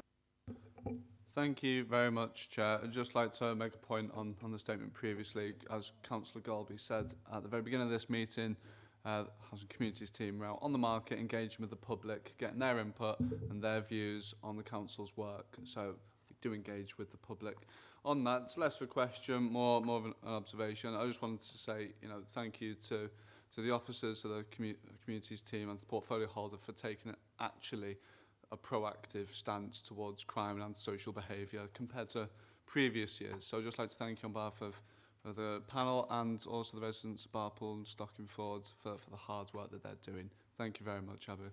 Thank you very much, Chair. I'd just like to make a point on the statement previously. As Councillor Galby said at the very beginning of this meeting, Housing Communities team were out on the market, engaging with the public, getting their input and their views on the council's work. So we do engage with the public on that. It's less of a question, more of an observation. I just wanted to say, thank you to the officers of the communities team and the portfolio holder for taking actually a proactive stance towards crime and antisocial behaviour compared to previous years. So I'd just like to thank you on behalf of the panel and also the residents of Barpool and Stockingford for the hard work that they're doing. Thank you very much, Abu.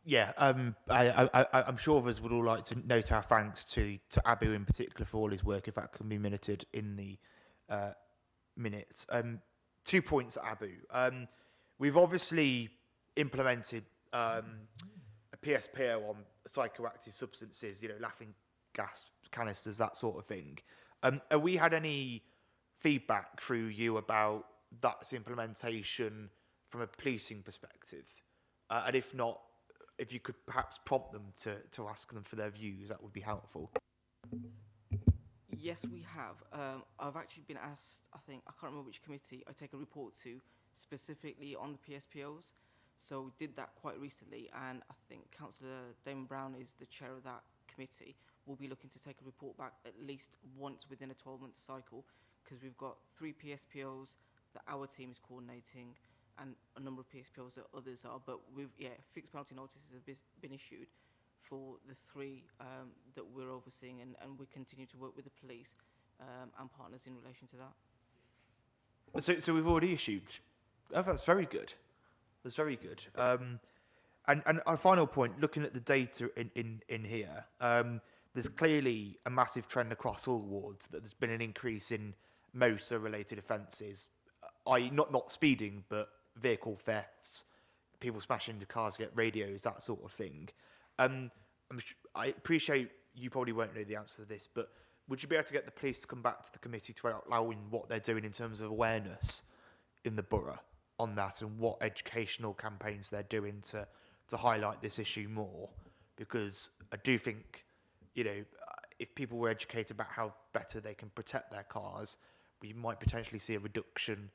Yeah, I'm sure of us would all like to note our thanks to Abu in particular for all his work, if that can be minuted in the minutes. 2 points, Abu. We've obviously implemented a PSPO on psychoactive substances, laughing gas canisters, that sort of thing. Have we had any feedback through you about that's implementation from a policing perspective? And if not, if you could perhaps prompt them to ask them for their views, that would be helpful. Yes, we have. I've actually been asked, I can't remember which committee I take a report to, specifically on the PSPOs. So we did that quite recently, and I think Councillor Damon Brown is the chair of that committee. We'll be looking to take a report back at least once within a 12-month cycle, because we've got 3 PSPOs that our team is coordinating, and a number of PSPOs that others are. But fixed penalty notices have been issued for the 3 that we're overseeing, and we continue to work with the police and partners in relation to that. So we've already issued. Oh, that's very good. That's very good. And our final point, looking at the data in here, there's clearly a massive trend across all wards that there's been an increase in motor-related offences, i.e. not speeding, but vehicle thefts, people smashing into cars to get radios, that sort of thing. I appreciate you probably won't know the answer to this, but would you be able to get the police to come back to the committee to outline what they're doing in terms of awareness in the borough on that, and what educational campaigns they're doing to highlight this issue more? Because I do think, if people were educated about how better they can protect their cars, we might potentially see a reduction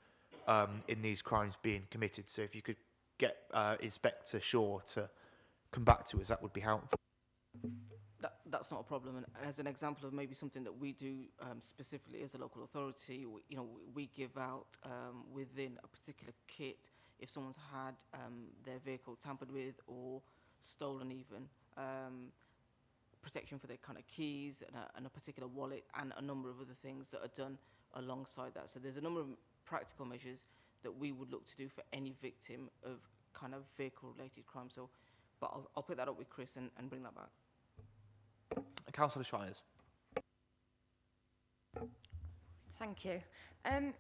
in these crimes being committed. So if you could get Inspector Shaw to come back to us, that would be helpful. That's not a problem. And as an example of maybe something that we do specifically as a local authority, we give out within a particular kit, if someone's had their vehicle tampered with or stolen even, protection for their kind of keys and a particular wallet, and a number of other things that are done alongside that. So there's a number of practical measures that we would look to do for any victim of kind of vehicle-related crime. So, but I'll pick that up with Chris and bring that back. Councillor Shires. Thank you. I'm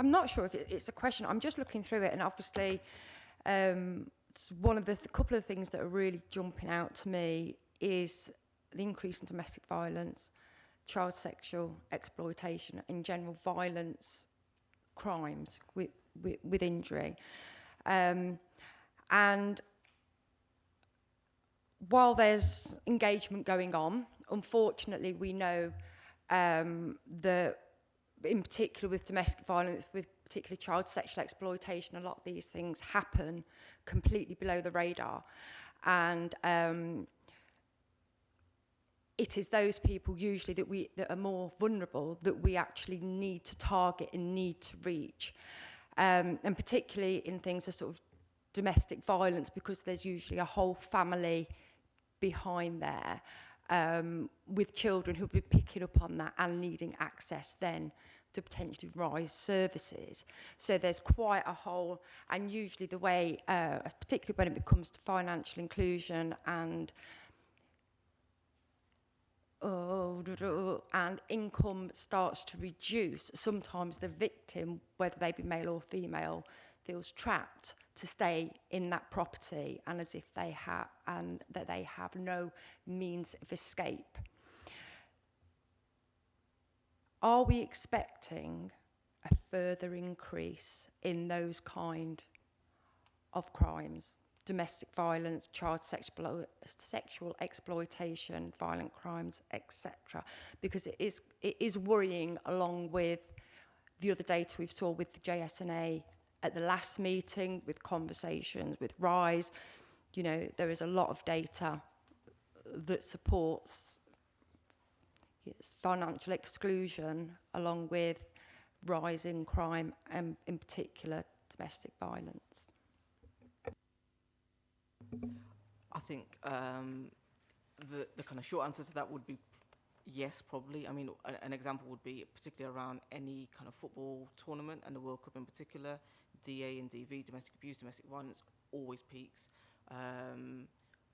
not sure if it's a question. I'm just looking through it, and obviously, it's one of the couple of things that are really jumping out to me is the increase in domestic violence, child sexual exploitation, and general violence crimes with injury. And while there's engagement going on, unfortunately, we know that in particular with domestic violence, with particularly child sexual exploitation, a lot of these things happen completely below the radar. And it is those people usually that are more vulnerable that we actually need to target and need to reach. And particularly in things of sort of domestic violence, because there's usually a whole family behind there with children who'll be picking up on that and needing access then to potentially rise services. So there's quite a whole, and usually the way, particularly when it comes to financial inclusion and income starts to reduce, sometimes the victim, whether they be male or female, feels trapped to stay in that property and as if they have, and that they have no means of escape. Are we expecting a further increase in those kind of crimes? Domestic violence, child sexual exploitation, violent crimes, etc. Because it is worrying, along with the other data we've saw with the JSNA at the last meeting, with conversations with RISE. You know, there is a lot of data that supports financial exclusion, along with rising crime and in particular domestic violence. I think the kind of short answer to that would be yes, probably. I mean, an example would be particularly around any kind of football tournament and the World Cup in particular. DA and DV, domestic abuse, domestic violence, always peaks.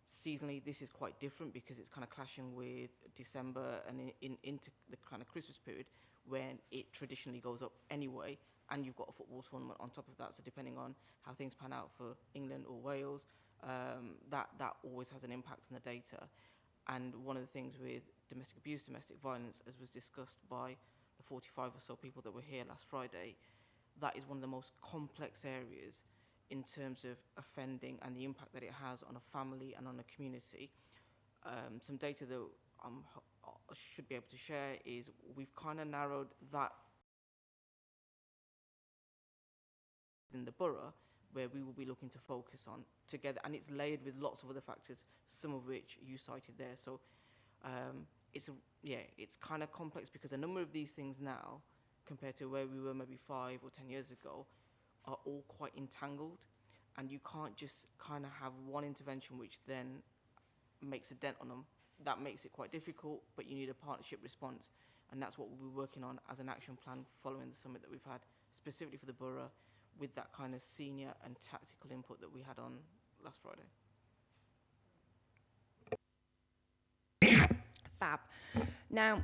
Seasonally, this is quite different because it's kind of clashing with December and into the kind of Christmas period when it traditionally goes up anyway, and you've got a football tournament on top of that. So depending on how things pan out for England or Wales, that always has an impact on the data. And one of the things with domestic abuse, domestic violence, as was discussed by the 45 or so people that were here last Friday, that is one of the most complex areas in terms of offending and the impact that it has on a family and on a community. Some data that I should be able to share is we've kind of narrowed that in the borough, where we will be looking to focus on together, and it's layered with lots of other factors, some of which you cited there. So it's kind of complex because a number of these things now, compared to where we were maybe 5 or 10 years ago, are all quite entangled, and you can't just kind of have one intervention which then makes a dent on them. That makes it quite difficult, but you need a partnership response, and that's what we'll be working on as an action plan following the summit that we've had, specifically for the borough, with that kind of senior and tactical input that we had on last Friday. Fab. Now,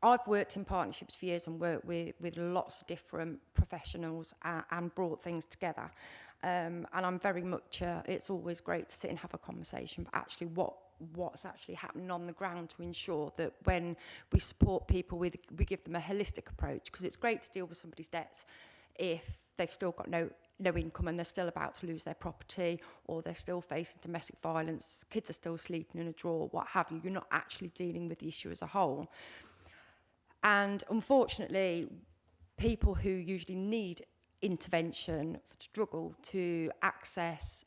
I've worked in partnerships for years and worked with lots of different professionals and brought things together. And I'm very much, it's always great to sit and have a conversation, but actually what's actually happening on the ground to ensure that when we support people, we give them a holistic approach, because it's great to deal with somebody's debts if they've still got no income and they're still about to lose their property, or they're still facing domestic violence, kids are still sleeping in a drawer, what have you. You're not actually dealing with the issue as a whole. And unfortunately, people who usually need intervention struggle to access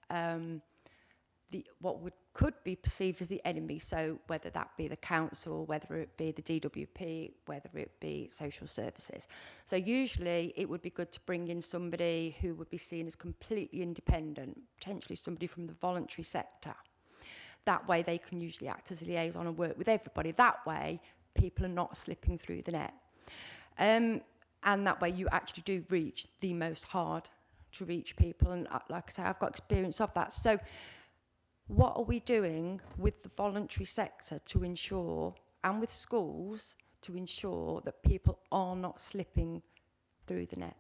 what could be perceived as the enemy. So whether that be the council, whether it be the DWP, whether it be social services. So usually it would be good to bring in somebody who would be seen as completely independent, potentially somebody from the voluntary sector. That way they can usually act as a liaison and work with everybody. That way people are not slipping through the net. And that way you actually do reach the most hard to reach people. And like I say, I've got experience of that. So what are we doing with the voluntary sector to ensure, and with schools, to ensure that people are not slipping through the net?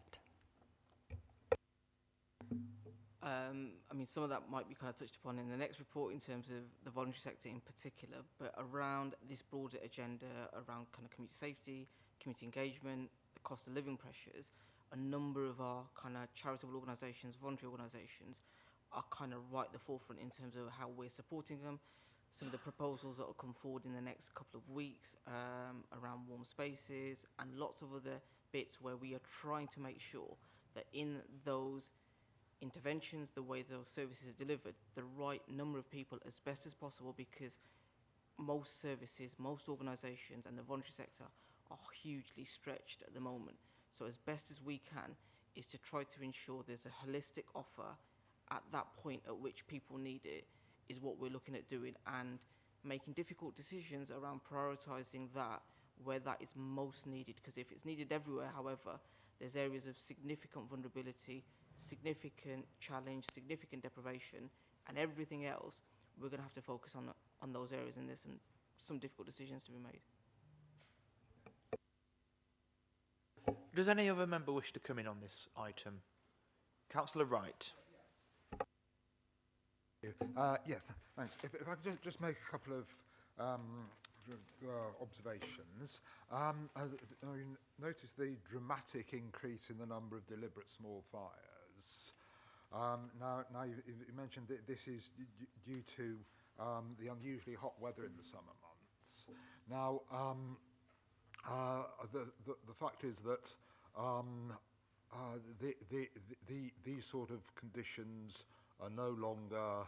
I mean, some of that might be kind of touched upon in the next report in terms of the voluntary sector in particular, but around this broader agenda around kind of community safety, community engagement, the cost of living pressures, a number of our kind of charitable organisations, voluntary organisations, are kind of right at the forefront in terms of how we're supporting them. Some of the proposals that will come forward in the next couple of weeks around warm spaces and lots of other bits where we are trying to make sure that in those interventions, the way those services are delivered, the right number of people as best as possible, because most services, most organisations and the voluntary sector are hugely stretched at the moment. So as best as we can is to try to ensure there's a holistic offer at that point at which people need it, is what we're looking at doing, and making difficult decisions around prioritising that where that is most needed, because if it's needed everywhere, however, there's areas of significant vulnerability, significant challenge, significant deprivation, and everything else, we're going to have to focus on those areas, and there's some difficult decisions to be made. Does any other member wish to come in on this item? Councillor Wright. Thanks. If I could just make a couple of observations. I noticed the dramatic increase in the number of deliberate small fires. Now you mentioned that this is due to the unusually hot weather in the summer months. Now, the fact is that these sort of conditions are no longer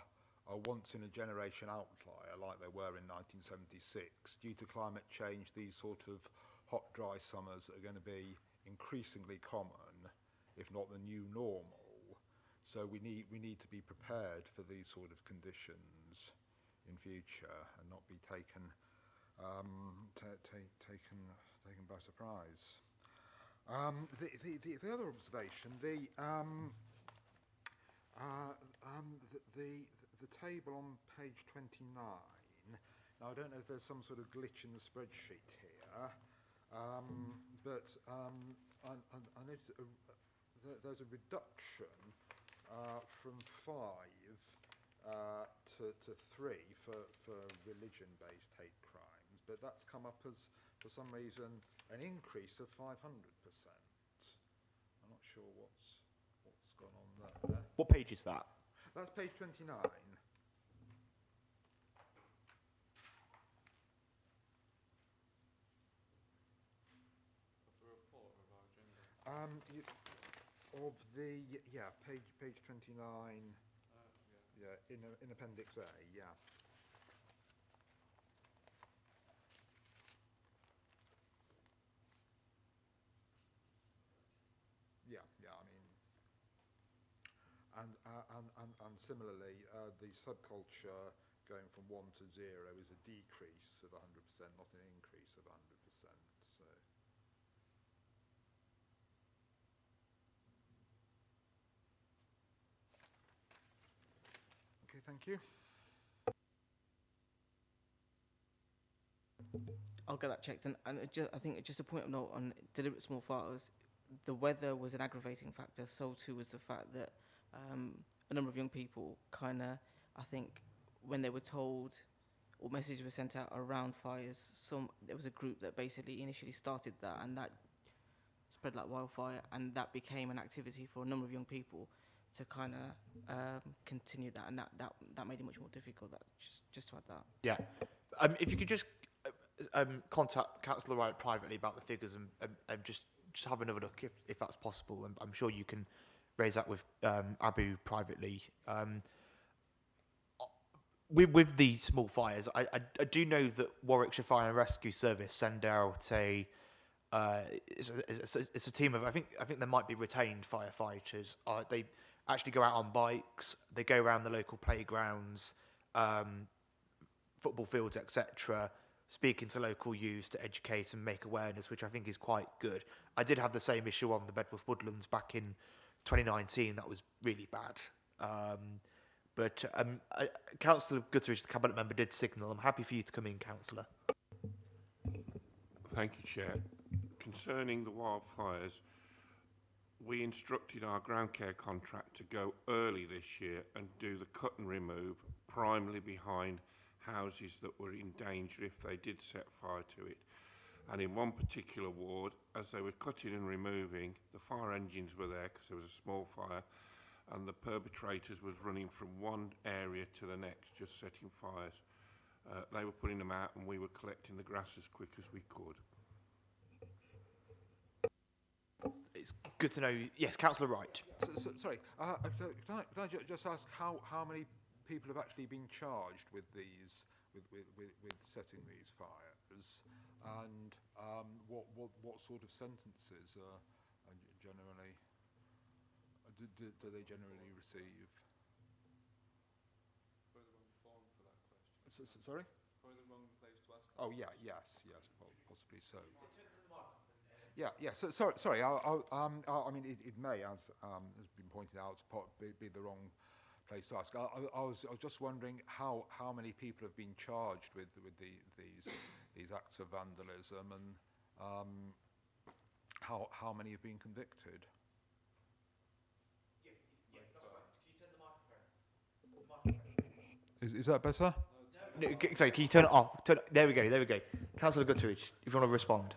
a once-in-a-generation outlier like they were in 1976. Due to climate change, these sort of hot, dry summers are going to be increasingly common, if not the new normal. So we need to be prepared for these sort of conditions in future and not be taken by surprise. The other observation, the table on page 29. Now I don't know if there's some sort of glitch in the spreadsheet here, but I noticed there's a reduction from 5 to 3 for religion-based hate crimes, but that's come up as, for some reason, an increase of 500%. I'm not sure what's gone on there. What page is that? That's page 29. Page 29. In Appendix A. And similarly, the subculture going from 1 to 0 is a decrease of 100%, not an increase of 100%. So. Okay, thank you. I'll get that checked, and I think just a point of note on deliberate small fires, the weather was an aggravating factor, so too was the fact that a number of young people kind of, I think, when they were told or messages were sent out around fires, there was a group that basically initially started that, and that spread like wildfire, and that became an activity for a number of young people to kind of continue that, and that made it much more difficult. That just to add that. Yeah, if you could just contact Councillor Wright privately about the figures and just have another look if that's possible. And I'm sure you can raise that with Abu privately. With these small fires, I do know that Warwickshire Fire and Rescue Service send out it's a team of I think there might be retained firefighters. They actually go out on bikes. They go around the local playgrounds, football fields, etc., speaking to local youths to educate and make awareness, which I think is quite good. I did have the same issue on the Bedworth Woodlands back in 2019. That was really bad. But Councillor Gutteridge, the Cabinet member, did signal. I'm happy for you to come in, Councillor. Thank you, Chair. Concerning the wildfires, we instructed our ground care contract to go early this year and do the cut and remove primarily behind houses that were in danger if they did set fire to it. And in one particular ward, as they were cutting and removing, the fire engines were there because there was a small fire, and the perpetrators was running from one area to the next, just setting fires. They were putting them out, and we were collecting the grass as quick as we could. It's good to know. Yes, Councillor Wright. Sorry, can I just ask how many people have actually been charged with these, with setting these fires, and what sort of sentences are generally do they generally receive? Probably the wrong form for that question. Sorry? Probably the wrong place to ask that. Oh yeah, yes, possibly so. Yeah. So, sorry. I mean, it may, as has been pointed out, be the wrong place to ask. I was just wondering how many people have been charged with these acts of vandalism, and how many have been convicted. Yeah, that's fine. Can you turn the microphone? Is that better? No, sorry, can you turn it off? There we go. Councillor Gutteridge, if you want to respond.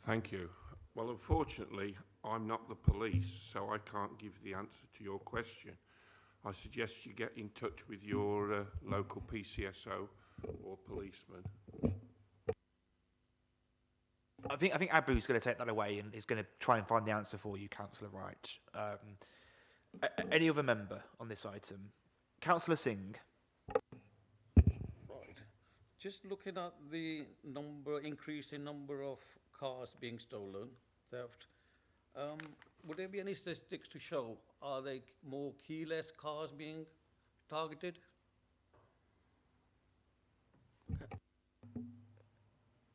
Thank you. Well, unfortunately, I'm not the police, so I can't give the answer to your question. I suggest you get in touch with your local PCSO or policeman. I think Abu's going to take that away and is going to try and find the answer for you, Councillor Wright. Any other member on this item? Councillor Singh. Right. Just looking at the increase in number of cars being stolen, theft, would there be any statistics to show, are there more keyless cars being targeted?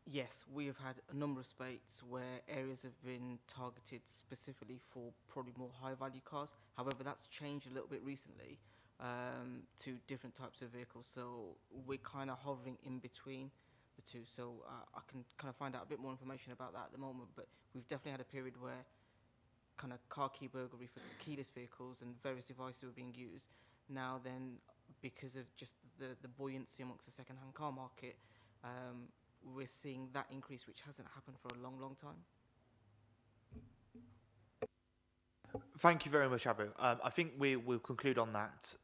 Yes, we have had a number of spates where areas have been targeted specifically for probably more high-value cars. However, that's changed a little bit recently to different types of vehicles. So we're kind of hovering in between the two. So I can kind of find out a bit more information about that at the moment. But we've definitely had a period where kind of car key burglary for keyless vehicles and various devices were being used. Now then, because of just the buoyancy amongst the second-hand car market, we're seeing that increase, which hasn't happened for a long, long time. Thank you very much, Abu. I think we will conclude on that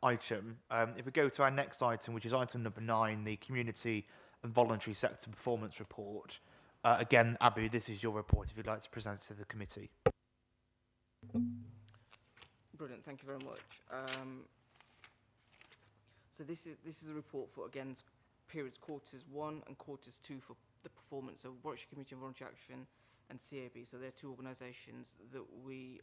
item. If we go to our next item, which is item number 9, the Community and Voluntary Sector Performance Report. Again, Abu, this is your report if you'd like to present it to the committee. Brilliant, thank you very much. So this is a report for, again, periods quarters 1 and quarters 2 for the performance of Warwickshire Community and Voluntary Action and CAB. So they're two organisations that we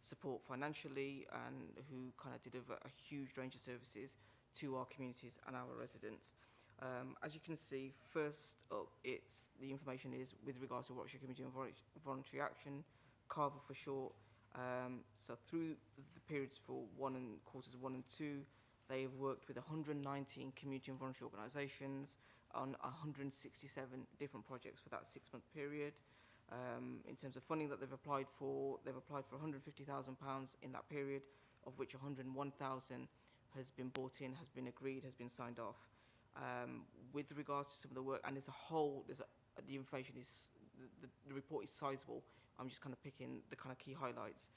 support financially and who kind of deliver a huge range of services to our communities and our residents. As you can see, first up, the information is with regards to Warwickshire Community and Voluntary Action, CARVA for short. So through the periods for quarters 1 and 2, they have worked with 119 community and voluntary organisations on 167 different projects for that 6-month period. In terms of funding that they've applied for £150,000 in that period, of which 101,000 has been bought in, has been agreed, has been signed off. With regards to some of the work, and the information is, the report is sizable. I'm just kind of picking the kind of key highlights.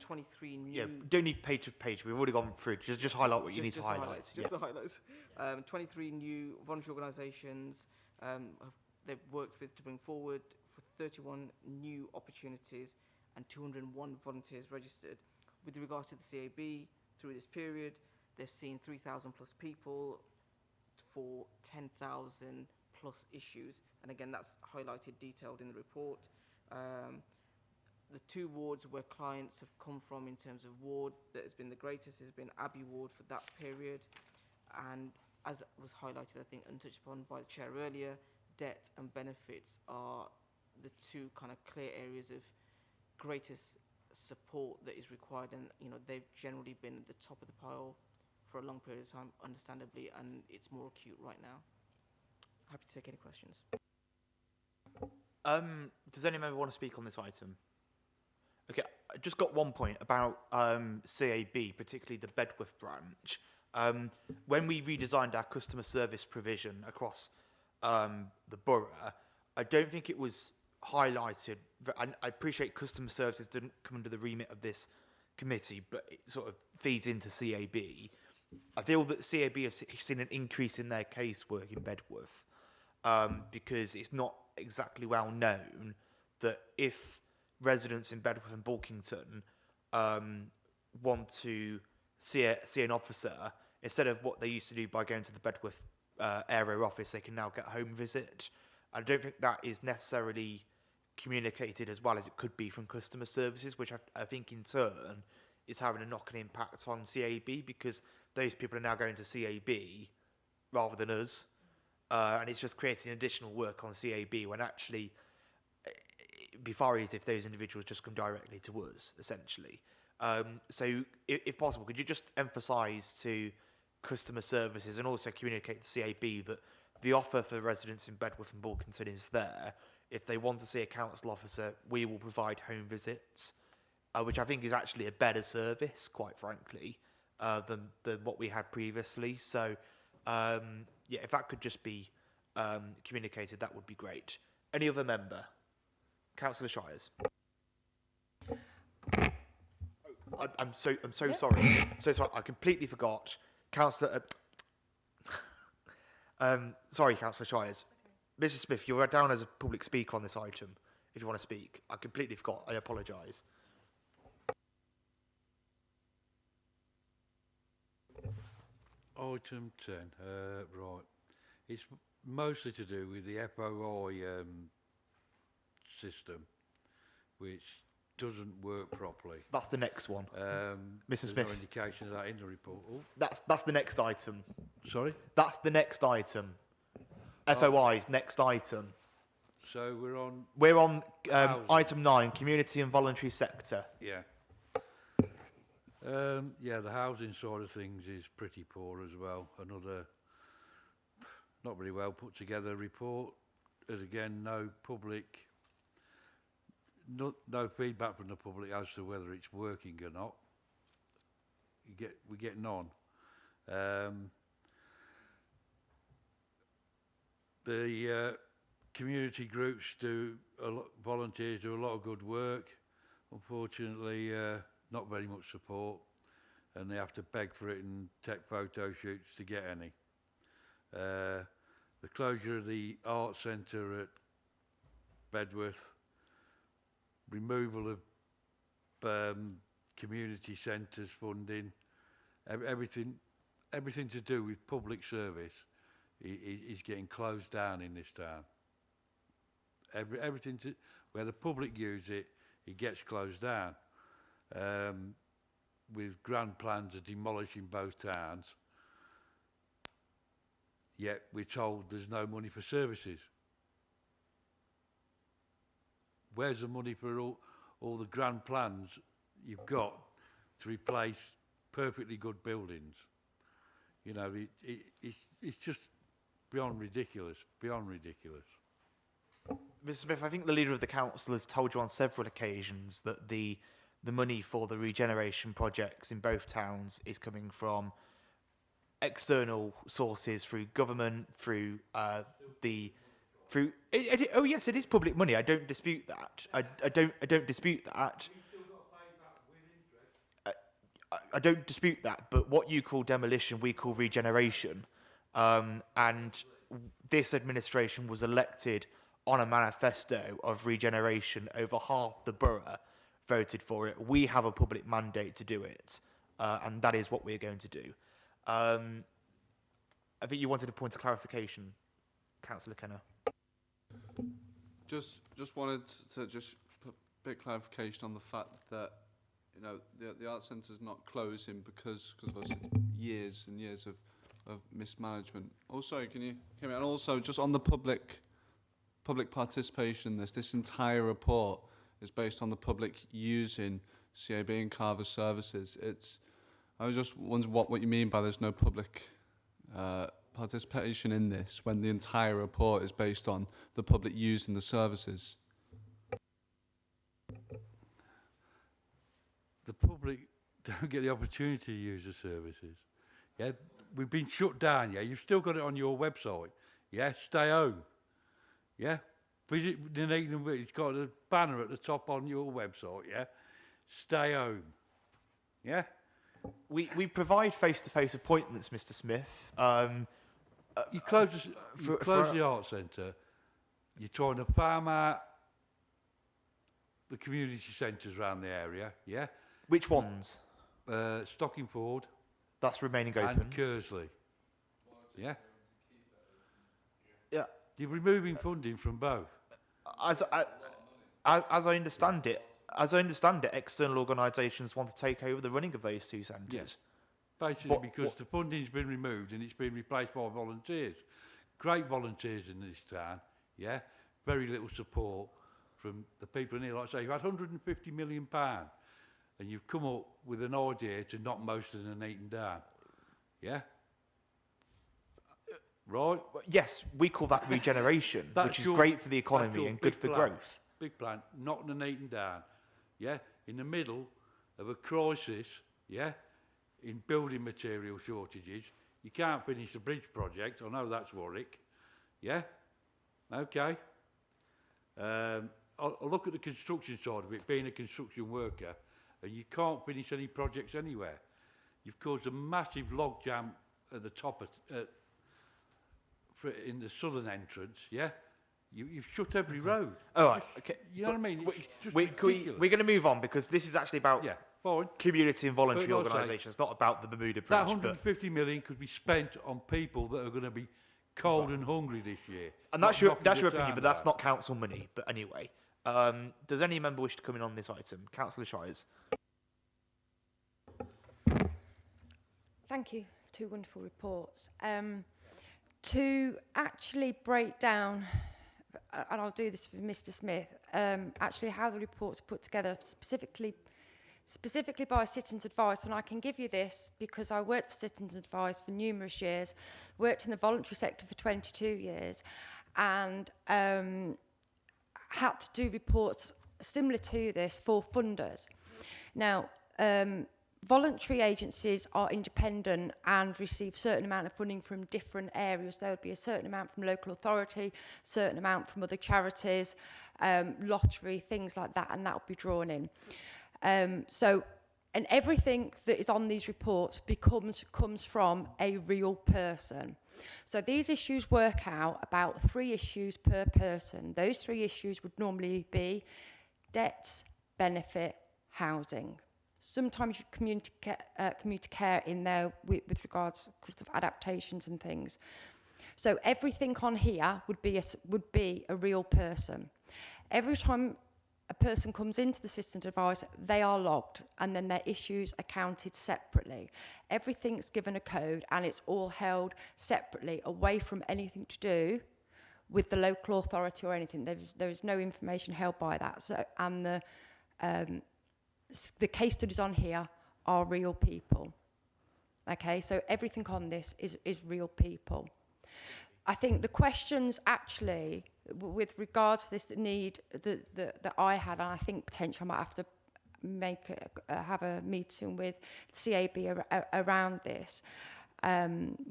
23 new... Yeah, don't need page to page. We've already gone through. Just highlight what you need to highlight. The highlights. 23 new voluntary organisations they've worked with to bring forward for 31 new opportunities and 201 volunteers registered. With regards to the CAB, through this period, they've seen 3,000 plus people for 10,000 plus issues. And again, that's highlighted, detailed in the report. The 2 wards where clients have come from in terms of ward that has been the greatest has been Abbey Ward for that period. And as was highlighted, I think, and touched upon by the chair earlier, debt and benefits are the 2 kind of clear areas of greatest support that is required. And, they've generally been at the top of the pile for a long period of time, understandably, and it's more acute right now. Happy to take any questions. Does any member want to speak on this item? Okay, I just got one point about CAB, particularly the Bedworth branch. When we redesigned our customer service provision across the borough, I don't think it was highlighted. I appreciate customer services didn't come under the remit of this committee, but it sort of feeds into CAB. I feel that CAB has seen an increase in their casework in Bedworth because it's not exactly well known that if residents in Bedworth and Bulkington want to see an officer, instead of what they used to do by going to the Bedworth area office, they can now get a home visit. I don't think that is necessarily communicated as well as it could be from customer services, which I think in turn is having a knock-on impact on CAB because those people are now going to CAB rather than us. And it's just creating additional work on CAB when actually it'd be far easier if those individuals just come directly to us, essentially. So if possible, could you just emphasise to customer services and also communicate to CAB that the offer for residents in Bedworth and Bulkington is there. If they want to see a council officer, we will provide home visits, which I think is actually a better service, quite frankly, than what we had previously. So, yeah, if that could just be communicated, that would be great. Any other member? Councillor Shires. I'm so Yeah. sorry. So sorry. I completely forgot. Councillor. Sorry, Councillor Shires. Mrs. Smith, you're down as a public speaker on this item. If you want to speak, I completely forgot. I apologise. Item 10, right. It's mostly to do with the FOI system, which doesn't work properly. That's the next one. Mrs. There's Smith. no indication of that in the report. Oh, That's the next item. sorry? That's the next item. FOI's next item. So We're on Housing. item 9, community and voluntary sector. Yeah. Yeah, the housing side of things is pretty poor as well. Another not very well put together report. As again, no feedback from the public as to whether it's working or not. We get none. The community groups volunteers do a lot of good work. Unfortunately, not very much support, and they have to beg for it and take photo shoots to get any. The closure of the art centre at Bedworth, removal of community centres funding, everything to do with public service is getting closed down in this town. Everything where the public use it gets closed down. With grand plans of demolishing both towns, yet we're told there's no money for services. Where's the money for all the grand plans you've got to replace perfectly good buildings? You know, it's just beyond ridiculous, Mr. Smith, I think the leader of the council has told you on several occasions that the money for the regeneration projects in both towns is coming from external sources, through government, through oh yes, it is public money. I don't dispute that. I don't dispute that. I don't dispute that. But what you call demolition, we call regeneration. And this administration was elected on a manifesto of regeneration. Over half the borough voted for it. We have a public mandate to do it, and that is what we're going to do. I think you wanted a point of clarification, Councillor Kenner. Just wanted to just put a bit of clarification on the fact that, you know, the art centre is not closing because of years and years of mismanagement. Also, can you hear me? And also, just on the public participation in this entire report is based on the public using CAB and Carver services. I was just wondering what you mean by there's no public participation in this when the entire report is based on the public using the services. The public don't get the opportunity to use the services. Yeah, we've been shut down. Yeah, you've still got it on your website. Yeah, stay home. Yeah, Visit Nuneaton, it's got a banner at the top on your website, yeah? Stay home, yeah? We provide face-to-face appointments, Mr. Smith. You close the art centre, you're trying to farm out the community centres around the area, yeah? Which ones? Stockingford That's remaining open. and Kersley, yeah? Yeah. You're removing funding from both. As I understand it, external organisations want to take over the running of those two centres. Yes. Basically because the funding's been removed and it's been replaced by volunteers. Great volunteers in this town, yeah? Very little support from the people in here. Like I say, you've had £150 million and you've come up with an idea to knock most of the Nuneaton down, yeah? Right? Yes, we call that regeneration, which is great for the economy and good for growth. Big plan, knock Nuneaton down, yeah? In the middle of a crisis, yeah? In building material shortages, you can't finish the bridge project. I know that's Warwick, yeah? Okay. I'll look at the construction side of it, being a construction worker, and you can't finish any projects anywhere. You've caused a massive logjam at the top in the southern entrance, yeah? You've shut every road. All right, okay. You know what I mean? We're going to move on because this is actually about community and voluntary organisations, not about the Bermuda Bridge. That 150 million could be spent on people that are going to be cold and hungry this year. And that's your opinion, but that's not council money. But anyway, does any member wish to come in on this item? Councillor Shires. Thank you. Two wonderful reports. To actually break down, and I'll do this for Mr. Smith, actually how the reports are put together specifically by Citizens Advice, and I can give you this because I worked for Citizens Advice for numerous years, worked in the voluntary sector for 22 years, and had to do reports similar to this for funders. Now, voluntary agencies are independent and receive certain amount of funding from different areas. There would be a certain amount from local authority, certain amount from other charities, lottery, things like that, and that will be drawn in. And everything that is on these reports comes from a real person. So these issues work out about 3 issues per person. Those 3 issues would normally be debts, benefit, housing. Sometimes you community care in there with regards to adaptations and things. So everything on here would be a real person. Every time a person comes into the Citizens Advice, they are logged and then their issues are counted separately. Everything's given a code and it's all held separately, away from anything to do with the local authority or anything. There is no information held by that. So, and the case studies on here are real people. Okay, so everything on this is real people. I think the questions actually, with regards to this that I had, and I think potentially I might have to have a meeting with CAB around this,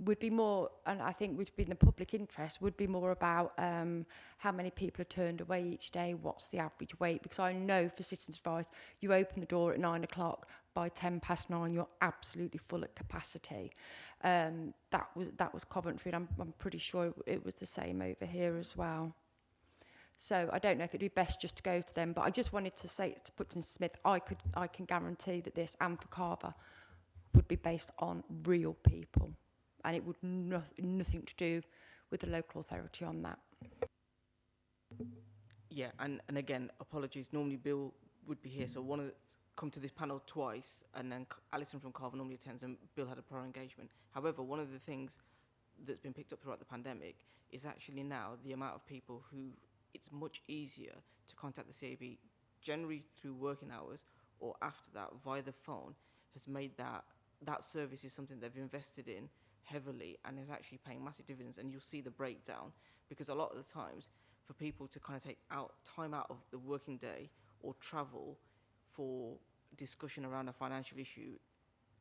would be more, and I think would be in the public interest, would be more about how many people are turned away each day, what's the average wait, because I know for Citizens Advice, you open the door at 9 o'clock, by 9:10, you're absolutely full at capacity. That was Coventry, and I'm pretty sure it was the same over here as well. So I don't know if it'd be best just to go to them, but I just wanted to say, to put to Mr. Smith, I can guarantee that this, and for Carver, would be based on real people, and it would nothing to do with the local authority on that. Yeah, and again, apologies. Normally Bill would be here, so come to this panel twice, and then Alison from Carver normally attends, and Bill had a prior engagement. However, one of the things that's been picked up throughout the pandemic is actually now the amount of people who it's much easier to contact the CAB, generally through working hours or after that via the phone, has made that service is something they've invested in heavily and is actually paying massive dividends. And you'll see the breakdown, because a lot of the times for people to kind of take time out of the working day or travel for discussion around a financial issue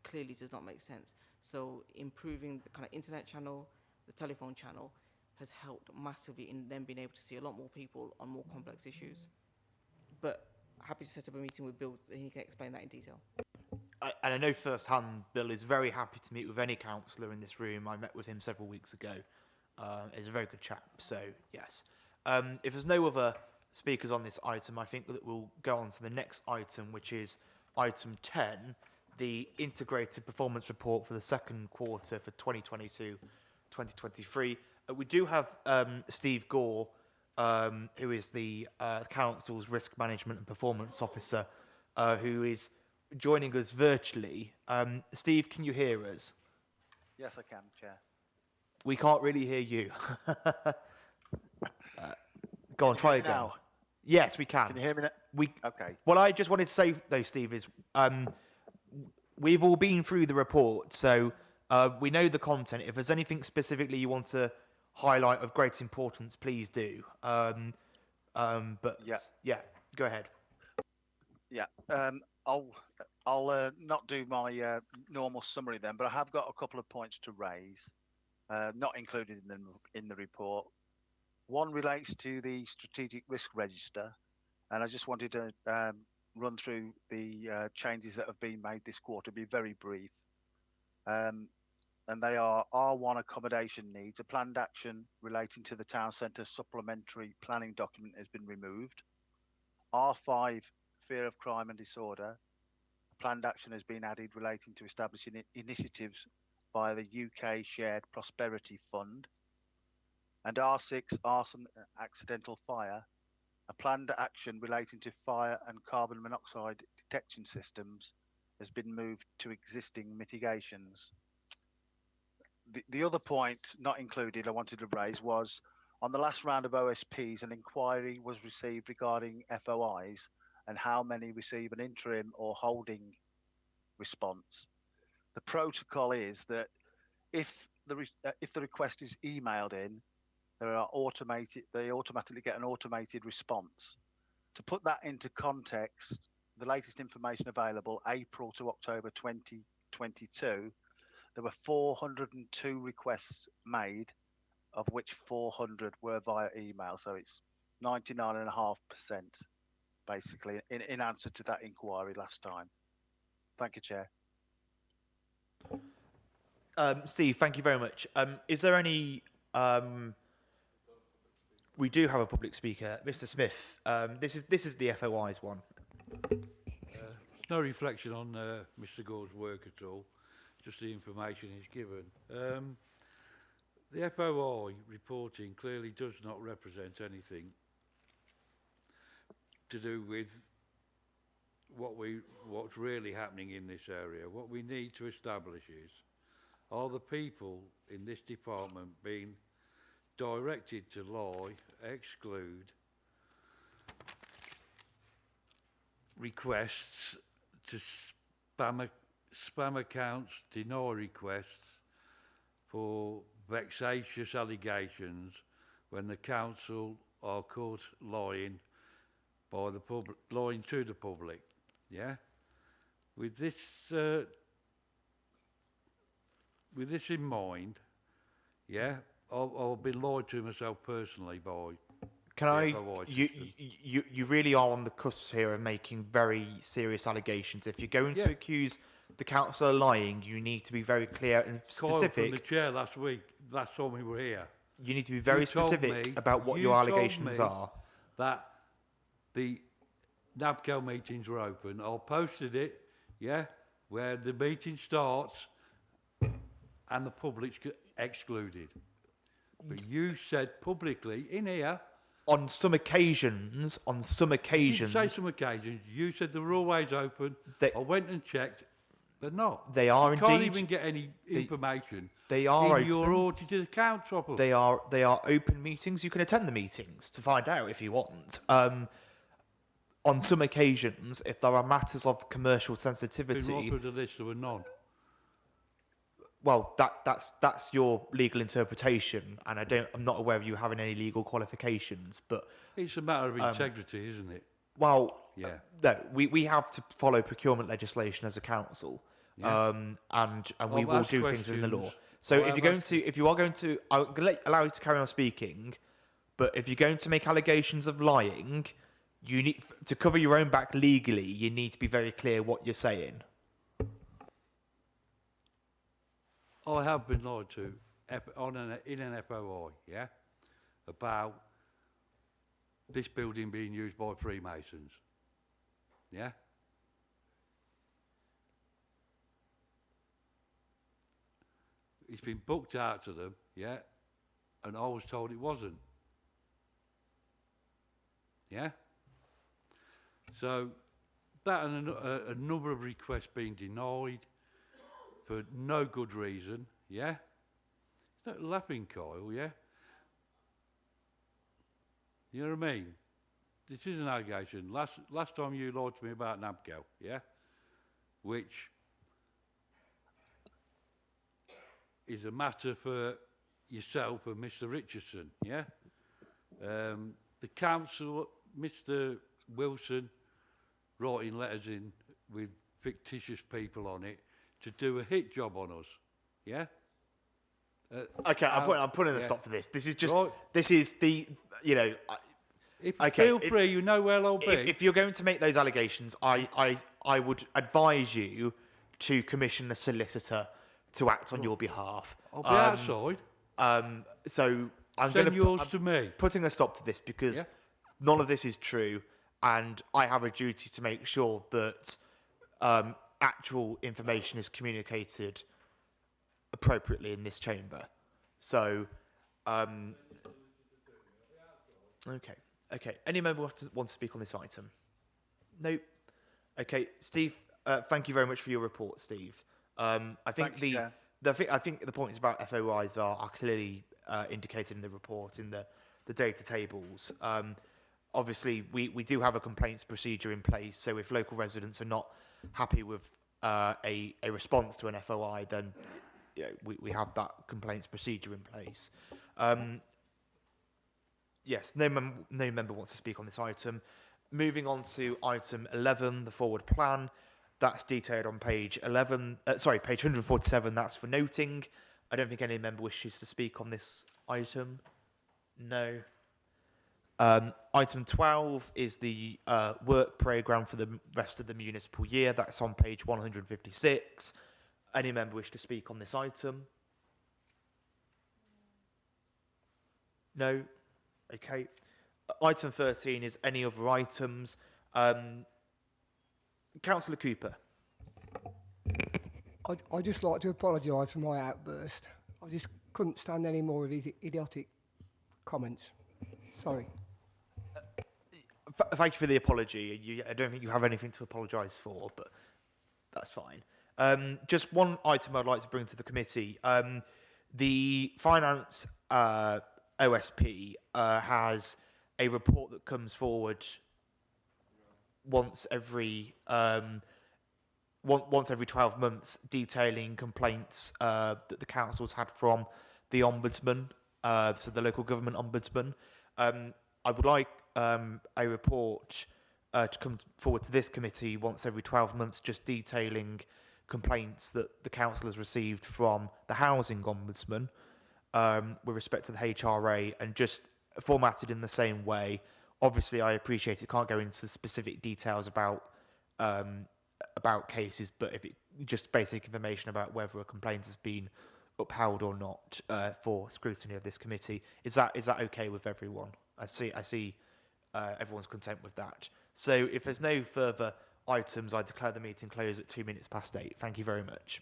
clearly does not make sense. So improving the kind of internet channel, the telephone channel, has helped massively in them being able to see a lot more people on more complex issues. But happy to set up a meeting with Bill and he can explain that in detail. And I know firsthand Bill is very happy to meet with any councillor in this room. I met with him several weeks ago. He's a very good chap, so yes. If there's no other speakers on this item, I think that we'll go on to the next item, which is item 10, the Integrated Performance Report for the second quarter for 2022-2023. We do have Steve Gore, who is the Council's Risk Management and Performance Officer, who is joining us virtually. Steve, can you hear us? Yes, I can, Chair. We can't really hear you. Go on, try again. Now? Yes, we can. Can you hear me now? Okay. What I just wanted to say, though, Steve, is we've all been through the report, so we know the content. If there's anything specifically you want to highlight of great importance, please do. But yeah, go ahead. Yeah, I'll not do my normal summary then, but I have got a couple of points to raise, not included in the report. One relates to the strategic risk register, and I just wanted to run through the changes that have been made this quarter, be very brief. And they are R1 accommodation needs. A planned action relating to the town centre supplementary planning document has been removed. R5 fear of crime and disorder. A planned action has been added relating to establishing initiatives by the UK Shared Prosperity Fund. And R6 arson and accidental fire. A planned action relating to fire and carbon monoxide detection systems has been moved to existing mitigations. The other point not included I wanted to raise was on the last round of OSPs, an inquiry was received regarding FOIs and how many receive an interim or holding response. The protocol is that if the request is emailed in, they automatically get an automated response. To put that into context, the latest information available, April to October 2022, there were 402 requests made, of which 400 were via email. So it's 99.5%, basically, in answer to that inquiry last time. Thank you, Chair. Steve, thank you very much. Is there any... we do have a public speaker, Mr. Smith. This is the FOI's one. No reflection on Mr. Gore's work at all, just the information he's given. The FOI reporting clearly does not represent anything to do with what's really happening in this area. What we need to establish is, are the people in this department being directed to lie, exclude, requests to spam accounts, deny requests for vexatious allegations when the council are caught lying by the public, lying to the public. Yeah, with this in mind, yeah, I've been lied to myself personally by. You really are on the cusp here of making very serious allegations. If you're going to accuse the council of lying, you need to be very clear and specific. From the chair last week, last time we were here. You need to be very specific about what your allegations are. That the NABCO meetings were open. I posted it, yeah, where the meeting starts and the public's excluded. But you said publicly in here. On some occasions. You didn't say some occasions. You said they were always open. I went and checked. They're not. They are indeed. You can't even get any information. They are in your audited accounts of them. They are open meetings. You can attend the meetings to find out if you want. On some occasions, if there are matters of commercial sensitivity. Been offered a list, there were none. Well, that's your legal interpretation, and I'm not aware of you having any legal qualifications. But it's a matter of integrity, isn't it? Well, yeah. No, we have to follow procurement legislation as a council, and we will do things within the law. So Well, if how you're going much- to, if you are going to, I'll allow you to carry on speaking, but if you're going to make allegations of lying, you need to cover your own back legally. You need to be very clear what you're saying. I have been lied to in an FOI, yeah, about this building being used by Freemasons, yeah. It's been booked out to them, yeah, and I was told it wasn't, yeah. So that and a number of requests being denied for no good reason, yeah. It's not laughing, Kyle, yeah. You know what I mean? This is an allegation. Last time you lied to me about NABCO, yeah, which is a matter for yourself and Mr. Richardson, yeah. The council, Mr. Wilson, writing letters in with fictitious people on it to do a hit job on us, yeah. Okay, I'm putting a stop to this. This is just, right. this is the, you know. Feel free, you know where I'll be. If you're going to make those allegations, I would advise you to commission a solicitor to act on your behalf. I'll be outside. So I'm Send going yours to me. Putting a stop to this because none of this is true, and I have a duty to make sure that actual information is communicated appropriately in this chamber. So, okay. Any member want to speak on this item? No. Okay, Steve. Thank you very much for your report, Steve. I think I think the points about FOIs are clearly indicated in the report in the data tables. Obviously, we do have a complaints procedure in place. So if local residents are not happy with a response to an FOI, then we have that complaints procedure in place. Yes, no member wants to speak on this item. Moving on to item 11, the forward plan. That's detailed on page 147. That's for noting. I don't think any member wishes to speak on this item. No. Item 12 is the work programme for the rest of the municipal year. That's on page 156. Any member wish to speak on this item? No? Okay. Item 13 is any other items. Councillor Cooper. I'd just like to apologise for my outburst. I just couldn't stand any more of his idiotic comments. Sorry. Thank you for the apology. I don't think you have anything to apologise for, but that's fine. Just one item I'd like to bring to the committee. The Finance OSP has a report that comes forward once every 12 months, detailing complaints that the council's had from the ombudsman, so the local government ombudsman. I would like a report to come forward to this committee once every 12 months, just detailing complaints that the council has received from the housing ombudsman with respect to the HRA, and just formatted in the same way. Obviously, I appreciate it can't go into specific details about cases, but if it just basic information about whether a complaint has been upheld or not for scrutiny of this committee. Is that okay with everyone? I see everyone's content with that. So if there's no further items, I declare the meeting closed at 8:02. Thank you very much.